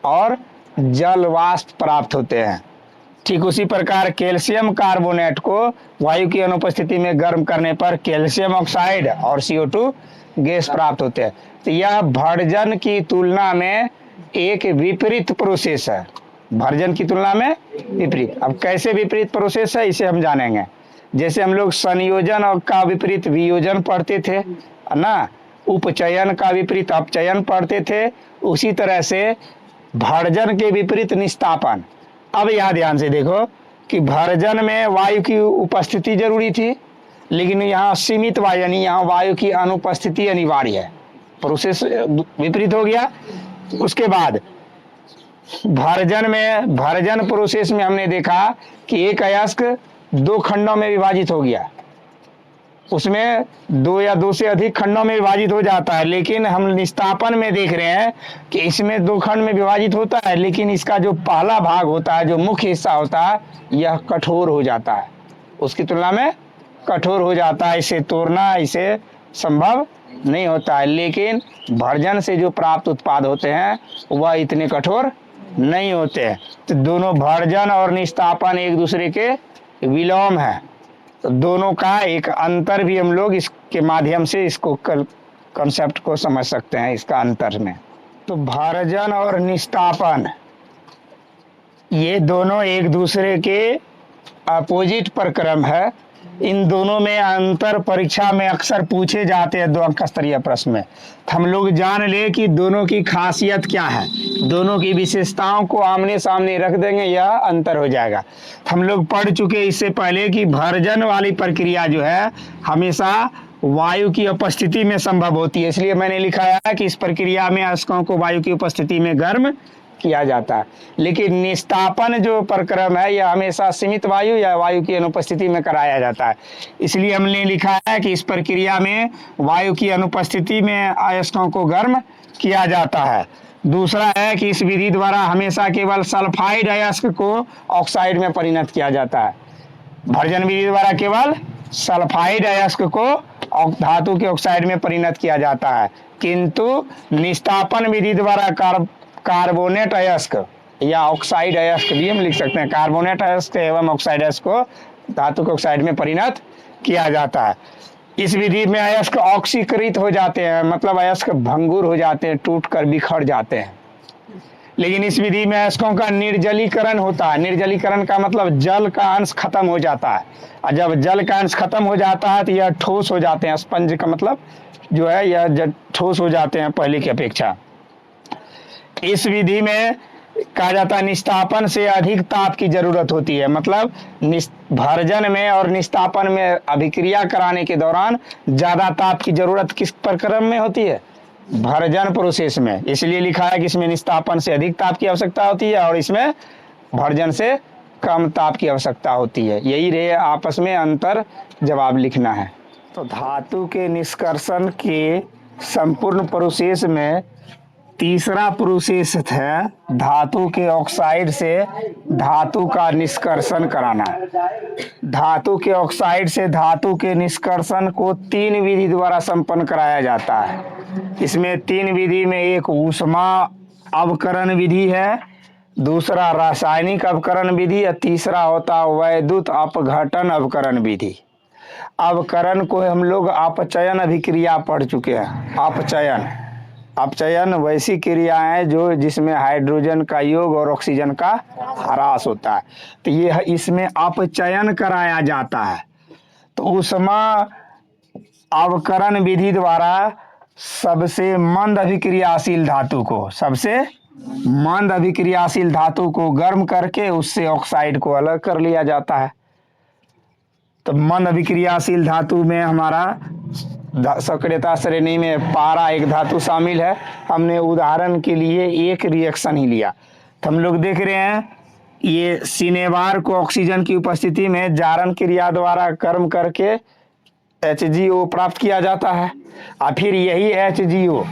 और जल वाष्प प्राप्त होते हैं। ठीक उसी प्रकार कैल्शियम कार्बोनेट को वायु की अनुपस्थिति में गर्म करने पर कैल्शियम ऑक्साइड और CO2 गैस प्राप्त होते हैं। तो यह भर्जन की तुलना में एक विपरीत प्रोसेस है। भर्जन की तुलना में विपरीत। अब कैसे विपरीत प्रोसेस है इसे हम जानेंगे। जैसे हम लोग संयोजन और का विपरीत वियोजन पढ़ते थे ना, उपचयन का विपरीत अपचयन पढ़ते थे, उसी तरह से भर्जन के विपरीत निस्तापन। अब यहाँ ध्यान से देखो कि भर्जन में वायु की उपस्थिति जरूरी थी, लेकिन यहाँ सीमित वायु यानी यहाँ वायु की अनुपस्थिति अनिवार्य है। प्रोसेस विपरीत हो गया। उसके बाद भर्जन प्रोसेस में हमने देखा कि एक अयस्क दो खंडों में विभाजित हो गया, उसमें दो या दो से अधिक खंडों में विभाजित हो जाता है। लेकिन हम निस्तापन में देख रहे हैं कि इसमें दो खंड में विभाजित होता है, लेकिन इसका जो पहला भाग होता है, जो मुख्य हिस्सा होता है, यह कठोर हो जाता है, उसकी तुलना में कठोर हो जाता है। इसे तोड़ना इसे संभव नहीं होता है। लेकिन भर्जन से जो प्राप्त उत्पाद होते हैं वह इतने कठोर नहीं होते हैं। तो दोनों भर्जन और निस्तापन एक दूसरे के विलोम है। तो दोनों का एक अंतर भी हम लोग इसके माध्यम से इसको कंसेप्ट को समझ सकते हैं, इसका अंतर में। तो भर्जन और निस्तापन ये दोनों एक दूसरे के अपोजिट प्रक्रम है। इन दोनों में अंतर परीक्षा में अक्सर पूछे जाते हैं 2 अंक स्तरीय प्रश्न में। तो हम लोग जान ले कि दोनों की खासियत क्या है, दोनों की विशेषताओं को आमने सामने रख देंगे, यह अंतर हो जाएगा। हम लोग पढ़ चुके इससे पहले कि भर्जन वाली प्रक्रिया जो है हमेशा वायु की उपस्थिति में संभव होती है, इसलिए मैंने लिखा है कि इस प्रक्रिया में अयस्कों को वायु की उपस्थिति में गर्म किया जाता है। लेकिन निस्तापन जो प्रक्रम है यह हमेशा सीमित वायु या वायु की अनुपस्थिति में कराया जाता है। इसलिए हमने लिखा है कि इस प्रक्रिया में वायु की अनुपस्थिति में अयस्कों को गर्म किया जाता है। दूसरा है कि इस विधि द्वारा हमेशा केवल सल्फाइड अयस्क को ऑक्साइड में परिणत किया जाता है। भर्जन विधि द्वारा केवल सल्फाइड अयस्क को धातु के ऑक्साइड में परिणत किया जाता है, किंतु निस्तापन विधि द्वारा कार्बोनेट अयस्क या ऑक्साइड अयस्क भी हम लिख सकते हैं, कार्बोनेट अयस्क एवं ऑक्साइड अयस्क को धातु के ऑक्साइड में परिणत किया जाता है। इस विधि में अयस्क ऑक्सीकृत हो जाते हैं, मतलब अयस्क भंगुर हो जाते हैं, टूट कर बिखर जाते हैं। लेकिन इस विधि में अयस्कों का निर्जलीकरण होता है। निर्जलीकरण का मतलब जल का अंश खत्म हो जाता है, और जब जल का अंश खत्म हो जाता है तो यह ठोस हो जाते हैं। स्पंज का मतलब जो है यह ठोस हो जाते हैं पहले की अपेक्षा। इस विधि में कहा जाता है निस्तापन से अधिक ताप की जरूरत होती है। मतलब भर्जन में और निस्तापन में अभिक्रिया कराने के दौरान ज्यादा ताप की जरूरत किस प्रक्रम में होती है? भर्जन प्रोसेस में। इसलिए लिखा है कि इसमें निस्तापन से अधिक ताप की आवश्यकता होती है और इसमें भर्जन से कम ताप की आवश्यकता होती है। यही रहे आपस में अंतर, जवाब लिखना है। तो धातु के निष्कर्षण के संपूर्ण प्रोसेस में तीसरा प्रोसेस है धातु के ऑक्साइड से धातु का निष्कर्षण कराना। धातु के ऑक्साइड से धातु के निष्कर्षण को 3 विधि द्वारा संपन्न कराया जाता है। इसमें 3 विधि में एक ऊष्मा अवकरण विधि है, दूसरा रासायनिक अवकरण विधि और तीसरा होता है वैद्युत अपघटन अवकरण विधि। अवकरण को हम लोग अपचयन अभिक्रिया पढ़ चुके हैं। अपचयन वैसी क्रिया है जो जिसमें हाइड्रोजन का योग और ऑक्सीजन का ह्रास होता है, तो ये इसमें अपचयन कराया जाता है। तो ऊष्मा अवकरण विधि द्वारा सबसे मंद अभिक्रियाशील धातु को गर्म करके उससे ऑक्साइड को अलग कर लिया जाता है। तो मंद अभिक्रियाशील धातु में हमारा सक्रियता श्रेणी में पारा एक धातु शामिल है। हमने उदाहरण के लिए एक रिएक्शन ही लिया, तो हम लोग देख रहे हैं ये सिनेबार को ऑक्सीजन की उपस्थिति में जारण क्रिया द्वारा गर्म करके HgO प्राप्त किया जाता है और फिर यही HgO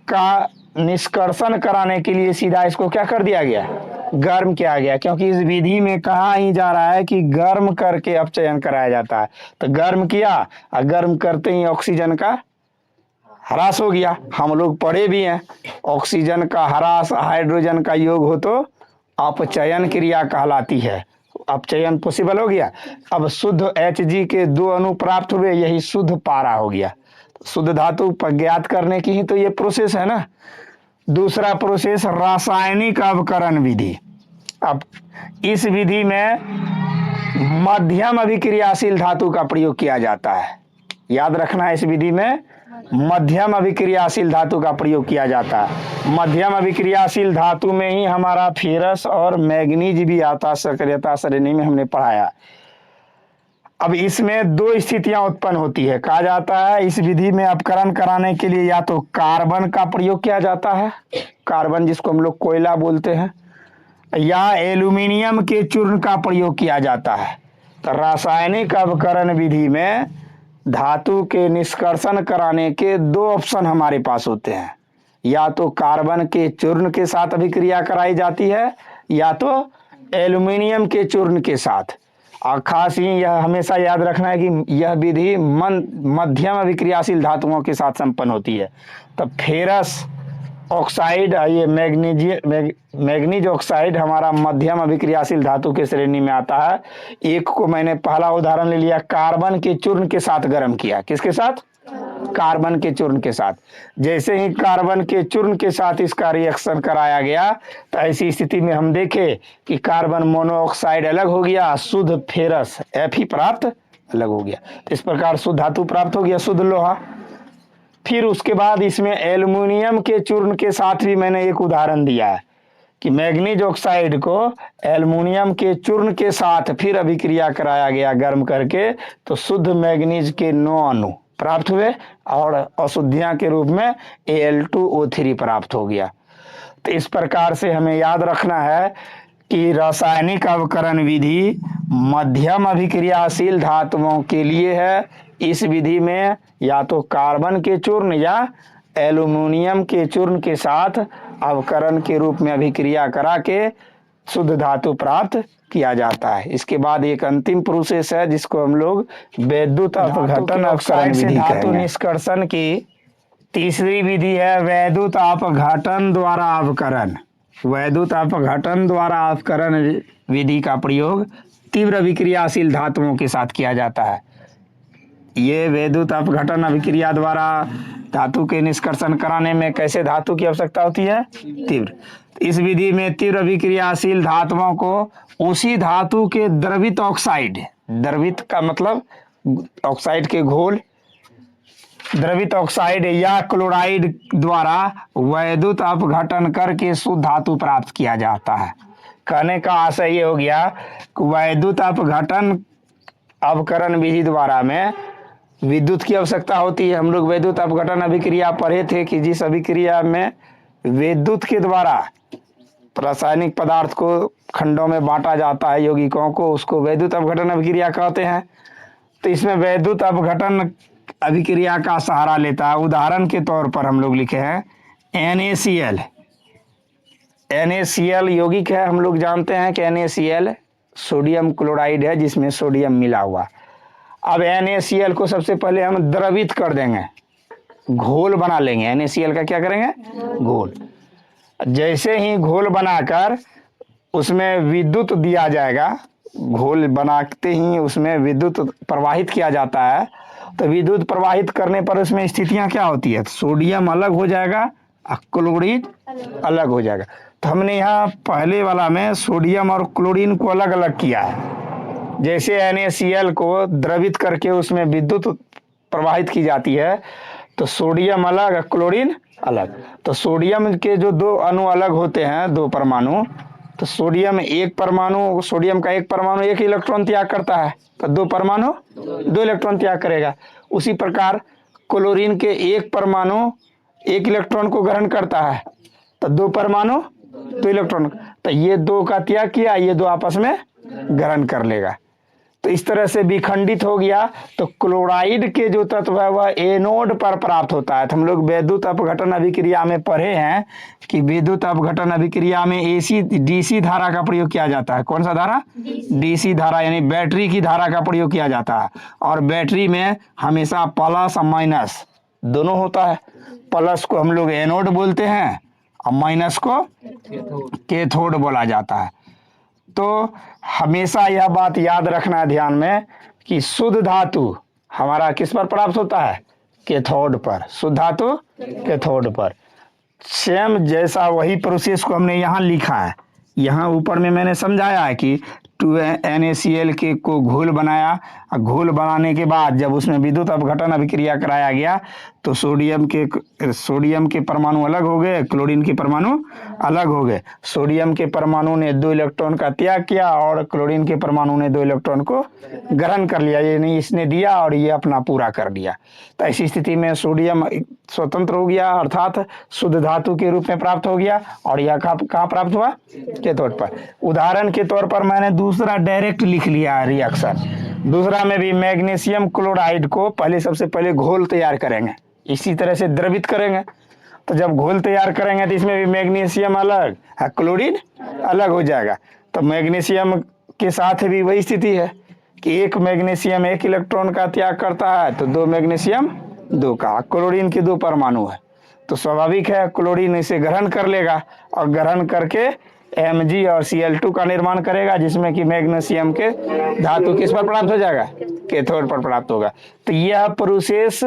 का निष्कर्षण कराने के लिए सीधा इसको क्या कर दिया गया? गर्म किया गया, क्योंकि इस विधि में कहा ही जा रहा है कि गर्म करके अपचयन कराया जाता है। तो गर्म किया और गर्म करते ही ऑक्सीजन का ह्रास हो गया। हम लोग पढ़े भी हैं, ऑक्सीजन का ह्रास हाइड्रोजन का योग हो तो अपचयन क्रिया कहलाती है। अपचयन पॉसिबल हो गया। अब शुद्ध Hg के 2 अणु प्राप्त हुए, यही शुद्ध पारा हो गया। शुद्ध धातु ज्ञात करने की ही तो ये प्रोसेस है ना। दूसरा प्रोसेस रासायनिक अवकरण विधि। अब इस विधि में मध्यम अभिक्रियाशील धातु का प्रयोग किया जाता है। याद रखना है, इस विधि में मध्यम अभिक्रियाशील धातु का प्रयोग किया जाता है। मध्यम अभिक्रियाशील धातु में ही हमारा फेरस और मैग्नीज भी आता, सक्रियता श्रेणी में हमने पढ़ाया। अब इसमें 2 स्थितियां उत्पन्न होती है। कहा जाता है इस विधि में अपकरण कराने के लिए या तो कार्बन का प्रयोग किया जाता है, कार्बन जिसको हम लोग कोयला बोलते हैं, या एल्यूमिनियम के चूर्ण का प्रयोग किया जाता है। तो रासायनिक अवकरण विधि में धातु के निष्कर्षण कराने के 2 ऑप्शन हमारे पास होते हैं। या तो कार्बन के चूर्ण के साथ अभिक्रिया कराई जाती है या तो एल्यूमिनियम के चूर्ण के साथ। और खास ही यह हमेशा याद रखना है कि यह विधि मध्यम अभिक्रियाशील धातुओं के साथ संपन्न होती है। तो फेरस ऑक्साइड, ये मैग्नीज ऑक्साइड हमारा मध्यम अभिक्रियाशील धातु के श्रेणी में आता है। एक को मैंने पहला उदाहरण ले लिया, कार्बन के चूर्ण के साथ गर्म किया। किसके साथ? कार्बन के चूर्ण के साथ। जैसे ही कार्बन के चूर्ण के साथ इसका रिएक्शन कराया गया तो ऐसी स्थिति में हम देखे कि कार्बन मोनोऑक्साइड अलग हो गया, शुद्ध फेरस Fe प्राप्त अलग हो गया। तो इस प्रकार शुद्ध धातु प्राप्त हो गया, शुद्ध लोहा। फिर उसके बाद इसमें एल्युमिनियम के चूर्ण के साथ भी मैंने एक उदाहरण दिया है कि मैग्नीज ऑक्साइड को एल्युमिनियम के चूर्ण के साथ फिर अभिक्रिया कराया गया गर्म करके, तो शुद्ध मैग्नीज के 9 अणु प्राप्त हुए और अशुद्धियां के रूप में Al2O3 प्राप्त हो गया। तो इस प्रकार से हमें याद रखना है कि रासायनिक अवकरण विधि मध्यम अभिक्रियाशील धातुओं के लिए है। इस विधि में या तो कार्बन के चूर्ण या एल्युमिनियम के चूर्ण के साथ अवकरण के रूप में अभिक्रिया करा के शुद्ध धातु प्राप्त किया जाता है। इसके बाद एक अंतिम प्रोसेस है जिसको हम लोग वैद्युत अपघटन अवकरण विधि कहेंगे। धातु निष्कर्षण की तीसरी विधि है वैद्युत अपघटन द्वारा अवकरण। वैद्युत अपघटन द्वारा अवकरण विधि का प्रयोग तीव्र अभिक्रियाशील धातुओं के साथ किया जाता है। ये वैद्युत अपघटन अभिक्रिया द्वारा धातु के निष्कर्षण कराने में कैसे धातु की आवश्यकता होती है? तीव्र। इस विधि में तीव्र अभिक्रियाशील धातुओं को उसी धातु के द्रवित ऑक्साइड, द्रवित का मतलब ऑक्साइड के घोल द्रवित ऑक्साइड या क्लोराइड द्वारा वैद्युत अपघटन करके शुद्ध धातु प्राप्त किया जाता है। कहने का आशय ये हो गया कि वैद्युत अपघटन अवकरण विधि द्वारा में विद्युत की आवश्यकता होती है। हम लोग वैद्युत अपघटन अभिक्रिया पढ़े थे कि जिस अभिक्रिया में विद्युत के द्वारा रासायनिक पदार्थ को खंडों में बांटा जाता है यौगिकों को, उसको वैद्युत अपघटन अभिक्रिया कहते हैं। तो इसमें वैद्युत अपघटन अभिक्रिया का सहारा लेता है। उदाहरण के तौर पर हम लोग लिखे हैं NaCl। NaCl यौगिक है, हम लोग जानते हैं कि NaCl सोडियम क्लोराइड है जिसमें सोडियम मिला हुआ। अब NaCl को सबसे पहले हम द्रवित कर देंगे, घोल बना लेंगे। NaCl का क्या करेंगे? घोल। जैसे ही घोल बनाकर उसमें विद्युत दिया जाएगा, घोल बनाते ही उसमें विद्युत प्रवाहित किया जाता है, तो विद्युत प्रवाहित करने पर उसमें स्थितियां क्या होती है? सोडियम अलग हो जाएगा और क्लोरीन अलग हो जाएगा। तो हमने यहाँ पहले वाला में सोडियम और क्लोरीन को अलग अलग किया है। जैसे NaCl को द्रवित करके उसमें विद्युत प्रवाहित की जाती है तो सोडियम अलग क्लोरीन अलग। तो सोडियम के जो दो अणु अलग होते हैं, दो परमाणु, तो सोडियम का एक परमाणु एक इलेक्ट्रॉन त्याग करता है, तो दो परमाणु दो इलेक्ट्रॉन त्याग करेगा। उसी प्रकार क्लोरीन के एक परमाणु एक इलेक्ट्रॉन को ग्रहण करता है, तो दो परमाणु दो इलेक्ट्रॉन, तो ये दो का त्याग किया, ये दो आपस में ग्रहण कर लेगा। तो इस तरह से विखंडित हो गया। तो क्लोराइड के जो तत्व है वह एनोड पर प्राप्त होता है। तो हम लोग विद्युत अपघटन अभिक्रिया में पढ़े हैं कि विद्युत अपघटन अभिक्रिया में डीसी धारा का प्रयोग किया जाता है। कौन सा धारा? डीसी धारा, यानी बैटरी की धारा का प्रयोग किया जाता है। और बैटरी में हमेशा प्लस और माइनस दोनों होता है। प्लस को हम लोग एनोड बोलते हैं और माइनस को कैथोड बोला जाता है। तो हमेशा यह बात याद रखना है ध्यान में कि शुद्ध धातु हमारा किस पर प्राप्त होता है? कैथोड पर। शुद्ध धातु कैथोड पर। सेम जैसा वही प्रोसेस को हमने यहाँ लिखा है। यहाँ ऊपर में मैंने समझाया है कि 2NaCl के को घोल बनाया, और घोल बनाने के बाद जब उसमें विद्युत अपघटन अभिक्रिया कराया गया तो सोडियम के परमाणु अलग हो गए, क्लोरीन के परमाणु अलग हो गए। सोडियम के परमाणु ने दो इलेक्ट्रॉन का त्याग किया और क्लोरीन के परमाणु ने दो इलेक्ट्रॉन को ग्रहण कर लिया। ये नहीं इसने दिया और ये अपना पूरा कर दिया। तो ऐसी स्थिति में सोडियम स्वतंत्र हो गया, अर्थात शुद्ध धातु के रूप में प्राप्त हो गया। और यह कहाँ प्राप्त हुआ? कैथोड पर। उदाहरण के तौर पर मैंने दूसरा डायरेक्ट लिख लिया रिएक्शन। दूसरा में भी मैग्नीशियम क्लोराइड को सबसे पहले घोल तैयार करेंगे, इसी तरह से द्रवित करेंगे। तो जब घोल तैयार करेंगे तो इसमें भी मैग्नीशियम अलग है, क्लोरीन अलग हो जाएगा। तो मैग्नीशियम के साथ भी वही स्थिति है कि एक मैग्नीशियम एक इलेक्ट्रॉन का त्याग करता है, तो दो मैग्नीशियम दो का। क्लोरीन के दो परमाणु है तो स्वाभाविक है क्लोरीन इसे ग्रहण कर लेगा और ग्रहण करके Mg और Cl2 का निर्माण करेगा, जिसमें कि मैग्नीशियम के धातु किस पर प्राप्त हो जाएगा? कैथोड पर प्राप्त होगा। तो यह प्रोसेस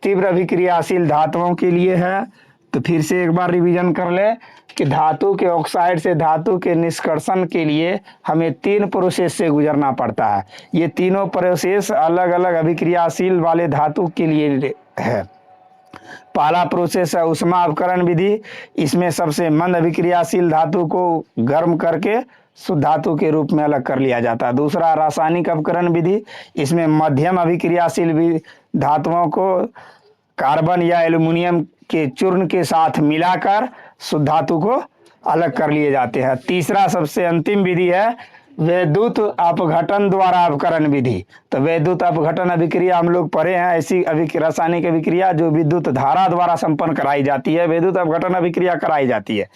तीव्र अभिक्रियाशील धातुओं के लिए है। तो फिर से एक बार रिवीजन कर ले कि धातु के ऑक्साइड से धातु के निष्कर्षण के लिए हमें 3 प्रोसेस से गुजरना पड़ता है। ये तीनों प्रोसेस अलग अलग अभिक्रियाशील वाले धातु के लिए है। पहला प्रोसेस है ऊष्मा अवकरण विधि। इसमें सबसे मंद अभिक्रियाशील धातु को गर्म करके शुद्ध धातु के रूप में अलग कर लिया जाता है। दूसरा रासायनिक अवकरण विधि। इसमें मध्यम अभिक्रियाशील धातुओं को कार्बन या एल्युमिनियम के चूर्ण के साथ मिलाकर शुद्ध धातु को अलग कर लिए जाते हैं। तीसरा सबसे अंतिम विधि है वैद्युत अपघटन द्वारा अवकरण विधि। तो वैद्युत अपघटन अभिक्रिया हम लोग पढ़े हैं, ऐसी रासायनिक अभिक्रिया जो विद्युत धारा द्वारा संपन्न कराई जाती है, वैद्युत अपघटन अभिक्रिया कराई जाती है,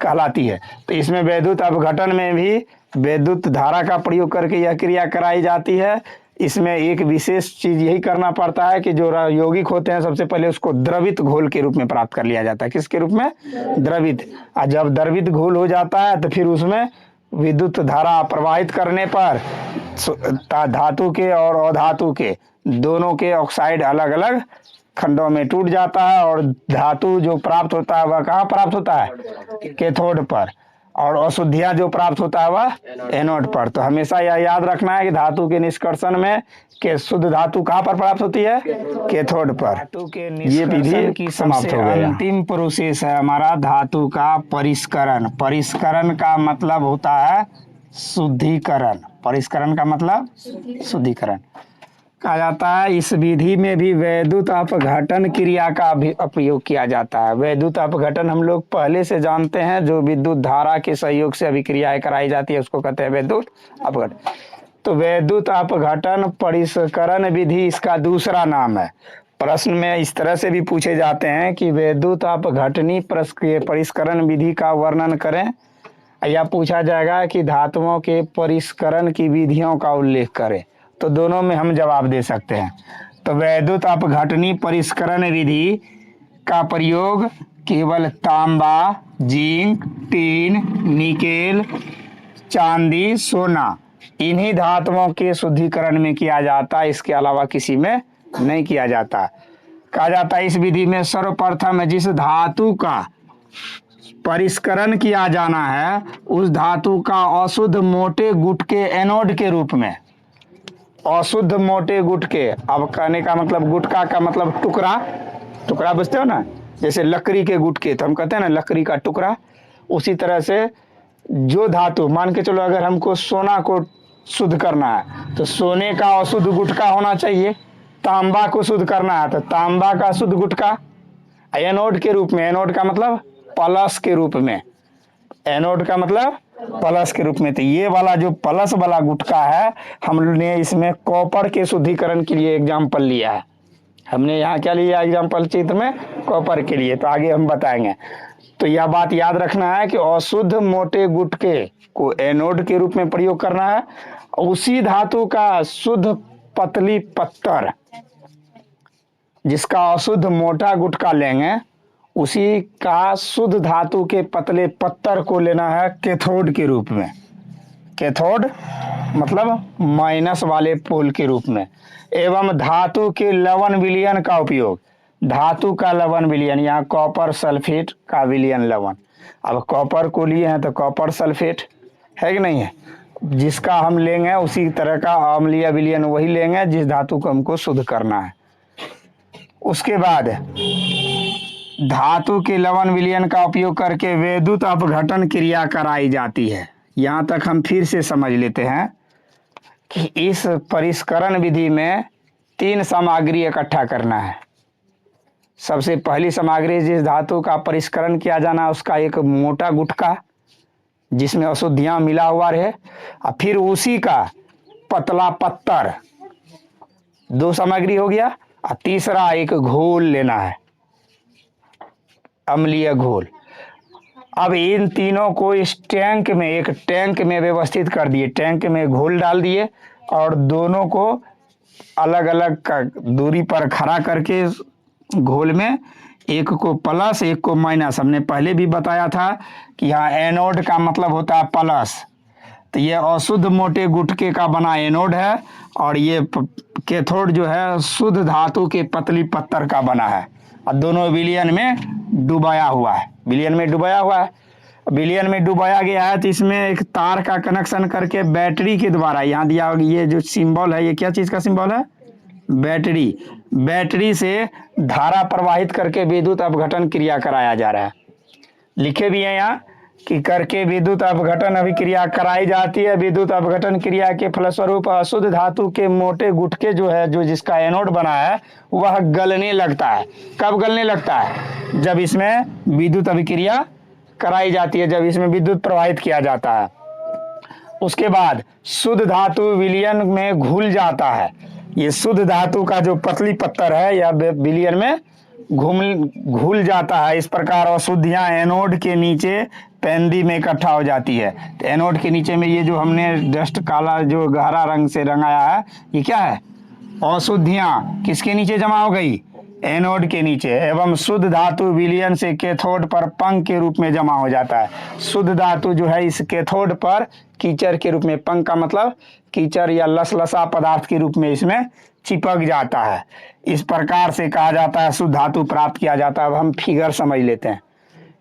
कहलाती है। तो इसमें वैद्युत अपघटन में भी विद्युत धारा का प्रयोग करके यह क्रिया कराई जाती है। इसमें एक विशेष चीज यही करना पड़ता है कि जो यौगिक होते हैं सबसे पहले उसको द्रवित घोल के रूप में प्राप्त कर लिया जाता है। किसके रूप में? द्रवित। और जब द्रवित घोल हो जाता है तो फिर उसमें विद्युत धारा प्रवाहित करने पर धातु के और अधातु के दोनों के ऑक्साइड अलग अलग खंडों में टूट जाता है और धातु जो प्राप्त होता है वह कहाँ प्राप्त होता है? कैथोड पर। और अशुद्धियां जो प्राप्त होता है वह एनोड पर। तो हमेशा यह याद रखना है कि धातु के निष्कर्षण में के शुद्ध धातु कहाँ पर प्राप्त होती है? कैथोड पर। धातु के ये विधि की समाप्त हो गया। अंतिम प्रोसेस है हमारा धातु का परिष्करण। परिष्करण का मतलब होता है शुद्धिकरण। परिष्करण का मतलब शुद्धिकरण कहा जाता है। इस विधि में भी वैद्युत अपघटन क्रिया का भी उपयोग किया जाता है। वैद्युत अपघटन हम लोग पहले से जानते हैं, जो विद्युत धारा के सहयोग से अभिक्रियाएं कराई जाती है उसको कहते हैं वैद्युत अपघटन। तो वैद्युत अपघटन परिष्करण विधि इसका दूसरा नाम है। प्रश्न में इस तरह से भी पूछे जाते हैं कि वैद्युत अपघटनी परिष्करण विधि का वर्णन करें, या पूछा जाएगा कि धातुओं के परिष्करण की विधियों का उल्लेख करें। तो दोनों में हम जवाब दे सकते हैं। तो वैद्युत अपघटनी परिष्करण विधि का प्रयोग केवल तांबा, जिंक, टीन, निकेल, चांदी, सोना इन्हीं धातुओं के शुद्धिकरण में किया जाता है। इसके अलावा किसी में नहीं किया जाता। कहा जाता है इस विधि में सर्वप्रथम जिस धातु का परिष्करण किया जाना है उस धातु का अशुद्ध मोटे गुट के एनोड के रूप में, अशुद्ध मोटे गुटके, अब कहने का मतलब गुटका का मतलब टुकड़ा, टुकड़ा बुझते हो ना, जैसे लकड़ी के गुटके तो हम कहते हैं ना लकड़ी का टुकड़ा। उसी तरह से जो धातु, मान के चलो अगर हमको सोना को शुद्ध करना है तो सोने का अशुद्ध गुटका होना चाहिए। तांबा को शुद्ध करना है तो तांबा का शुद्ध गुटका एनोड के रूप में, एनोड का मतलब प्लस के रूप में, एनोड का मतलब प्लस के रूप में। तो ये वाला जो प्लस वाला गुटका है हमने इसमें कॉपर के शुद्धिकरण के लिए एग्जाम्पल लिया है। हमने यहाँ क्या लिया एग्जाम्पल चित्र में? कॉपर के लिए। तो आगे हम बताएंगे। तो यह बात याद रखना है कि अशुद्ध मोटे गुटके को एनोड के रूप में प्रयोग करना है। उसी धातु का शुद्ध पतली पत्तर, जिसका अशुद्ध मोटा गुटका लेंगे, उसी का शुद्ध धातु के पतले पत्तर को लेना है कैथोड के रूप में। कैथोड मतलब माइनस वाले पोल के रूप में। एवं धातु के लवण विलयन का उपयोग, धातु का लवण विलयन, यहाँ कॉपर सल्फेट का विलयन लवण। अब कॉपर को लिए हैं तो कॉपर सल्फेट है कि नहीं है, जिसका हम लेंगे उसी तरह का अम्लीय विलयन वही लेंगे जिस धातु को हमको शुद्ध करना है। उसके बाद धातु के लवण विलयन का उपयोग करके वैद्युत अपघटन क्रिया कराई जाती है। यहाँ तक हम फिर से समझ लेते हैं कि इस परिष्करण विधि में 3 सामग्री इकट्ठा करना है। सबसे पहली सामग्री जिस धातु का परिष्करण किया जाना है उसका एक मोटा गुटका जिसमें अशुद्धियां मिला हुआ रहे, और फिर उसी का पतला पत्तर, 2 सामग्री हो गया। और तीसरा एक घोल लेना है, अम्लीय घोल। अब इन तीनों को इस टैंक में, एक टैंक में व्यवस्थित कर दिए, टैंक में घोल डाल दिए और दोनों को अलग अलग दूरी पर खड़ा करके घोल में एक को प्लस एक को माइनस। हमने पहले भी बताया था कि यहाँ एनोड का मतलब होता है प्लस, तो ये अशुद्ध मोटे गुटके का बना एनोड है और ये कैथोड जो है शुद्ध धातु के पतली पत्तर का बना है, और दोनों विलयन में डुबाया हुआ है। विलयन में डुबाया हुआ है, विलयन में डुबाया गया है। तो इसमें एक तार का कनेक्शन करके बैटरी के द्वारा, यहाँ दिया ये जो सिंबल है, ये क्या चीज़ का सिंबल है? बैटरी। बैटरी से धारा प्रवाहित करके विद्युत अपघटन क्रिया कराया जा रहा है। लिखे भी है यहाँ कि करके विद्युत अपघटन अभिक्रिया कराई जाती है। विद्युत अपघटन क्रिया के फलस्वरूप अशुद्ध धातु के मोटे गुटके जो है, जो जिसका एनोड बना है, वह गलने लगता है। कब गलने लगता है? जब इसमें विद्युत अभिक्रिया कराई जाती है, जब इसमें विद्युत प्रवाहित किया जाता है। उसके बाद शुद्ध धातु विलयन में घुल जाता है। ये शुद्ध धातु का जो पतली पत्तर है या विलयन में घुल जाता है। इस प्रकार अशुद्धियां एनोड के नीचे पेंदी में इकट्ठा हो जाती है। तो एनोड के नीचे में ये जो हमने डस्ट काला जो गहरा रंग से रंगाया है, ये क्या है? अशुद्धियां किसके नीचे जमा हो गई? एनोड के नीचे। एवं शुद्ध धातु विलयन से कैथोड पर पंख के रूप में जमा हो जाता है। शुद्ध धातु जो है इस कैथोड पर कीचड़ के रूप में, पंख का मतलब कीचड़ या लसलसा पदार्थ के रूप में इसमें चिपक जाता है। इस प्रकार से कहा जाता है शुद्ध धातु प्राप्त किया जाता है। अब हम फिगर समझ लेते हैं।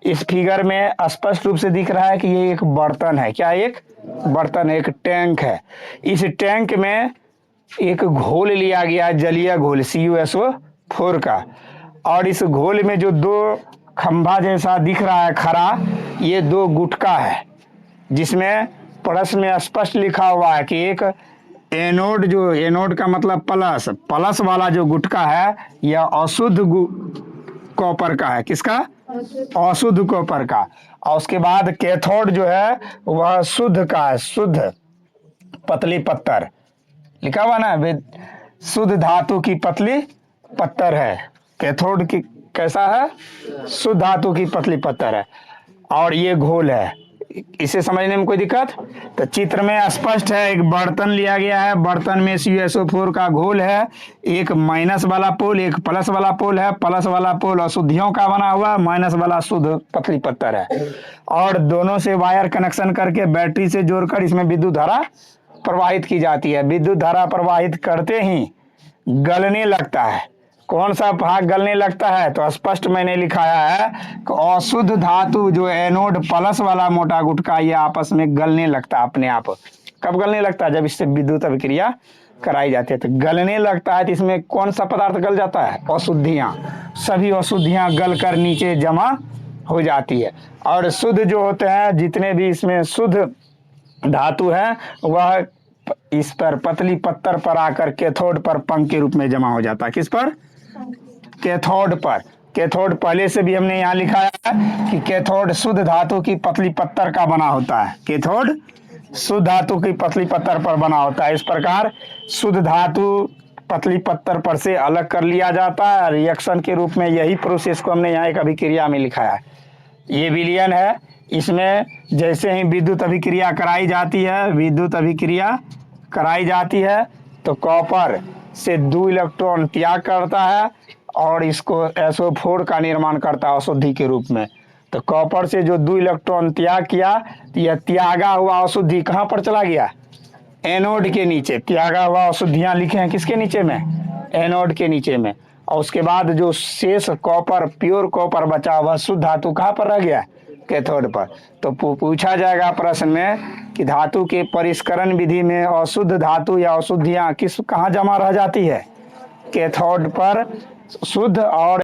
इस फिगर में स्पष्ट रूप से दिख रहा है कि ये एक बर्तन है। क्या? एक बर्तन है, एक टैंक है। इस टैंक में एक घोल लिया गया है, जलीय घोल CuSO4 का, और इस घोल में जो दो खंभा जैसा दिख रहा है खड़ा, ये दो गुटका है, जिसमें प्रश्न में स्पष्ट लिखा हुआ है कि एक एनोड, जो एनोड का मतलब प्लस, प्लस वाला जो गुटका है यह अशुद्ध कॉपर का है। किसका? अशुद्ध कॉपर का। और उसके बाद कैथोड जो है वह शुद्ध का है, शुद्ध पतली पत्थर लिखा हुआ ना, शुद्ध धातु की पतली पत्थर है। कैथोड की कैसा है? शुद्ध धातु की पतली पत्थर है। और ये घोल है। इसे समझने में कोई दिक्कत? तो चित्र में स्पष्ट है, एक बर्तन लिया गया है, बर्तन में CuSO4 का घोल है, एक माइनस वाला पोल, एक प्लस वाला पोल है। प्लस वाला पोल अशुद्धियों का बना हुआ, माइनस वाला शुद्ध पतली पत्थर है, और दोनों से वायर कनेक्शन करके बैटरी से जोड़कर इसमें विद्युत धारा प्रवाहित की जाती है। विद्युत धारा प्रवाहित करते ही गलने लगता है। कौन सा भाग गलने लगता है? तो स्पष्ट मैंने लिखाया है कि अशुद्ध धातु जो एनोड प्लस वाला मोटा गुटका, ये आपस में गलने लगता है अपने आप। कब गलने लगता है? जब इससे विद्युत अभिक्रिया कराई जाती है तो गलने लगता है। तो इसमें कौन सा पदार्थ गल जाता है? अशुद्धियां। सभी अशुद्धियां गल कर नीचे जमा हो जाती है, और शुद्ध जो होते हैं, जितने भी इसमें शुद्ध धातु है, वह इस पर पतली पत्थर पर आकर कैथोड पर पंख के रूप में जमा हो जाता है। किस पर? कैथोड पर। कैथोड पहले से भी हमने यहाँ लिखा है कि कैथोड शुद्ध धातु की पतली पत्थर का बना होता है। कैथोड शुद्ध धातु की पतली पत्थर पर बना होता है। इस प्रकार शुद्ध धातु पतली पत्थर पर से अलग कर लिया जाता है रिएक्शन के रूप में। यही प्रोसेस को हमने यहाँ एक अभिक्रिया में लिखा है। ये विलयन है। इसमें जैसे ही विद्युत अभिक्रिया कराई जाती है, विद्युत अभिक्रिया कराई जाती है, तो कॉपर से 2 इलेक्ट्रॉन त्याग करता है और इसको SO4 का निर्माण करता है अशुद्धि के रूप में। तो कॉपर से जो 2 इलेक्ट्रॉन त्याग किया, तो यह त्यागा हुआ अशुद्धि कहाँ पर चला गया? एनोड के नीचे। त्यागा हुआ अशुद्धियां लिखे हैं किसके नीचे में? एनोड के नीचे में। और उसके बाद जो शेष कॉपर, प्योर कॉपर बचा हुआ शुद्ध धातु कहाँ पर रह गया? कैथोड पर। तो पूछा जाएगा प्रश्न में कि धातु के परिष्करण विधि में अशुद्ध धातु या अशुद्धियां कहाँ जमा रह जाती है? कैथोड पर शुद्ध और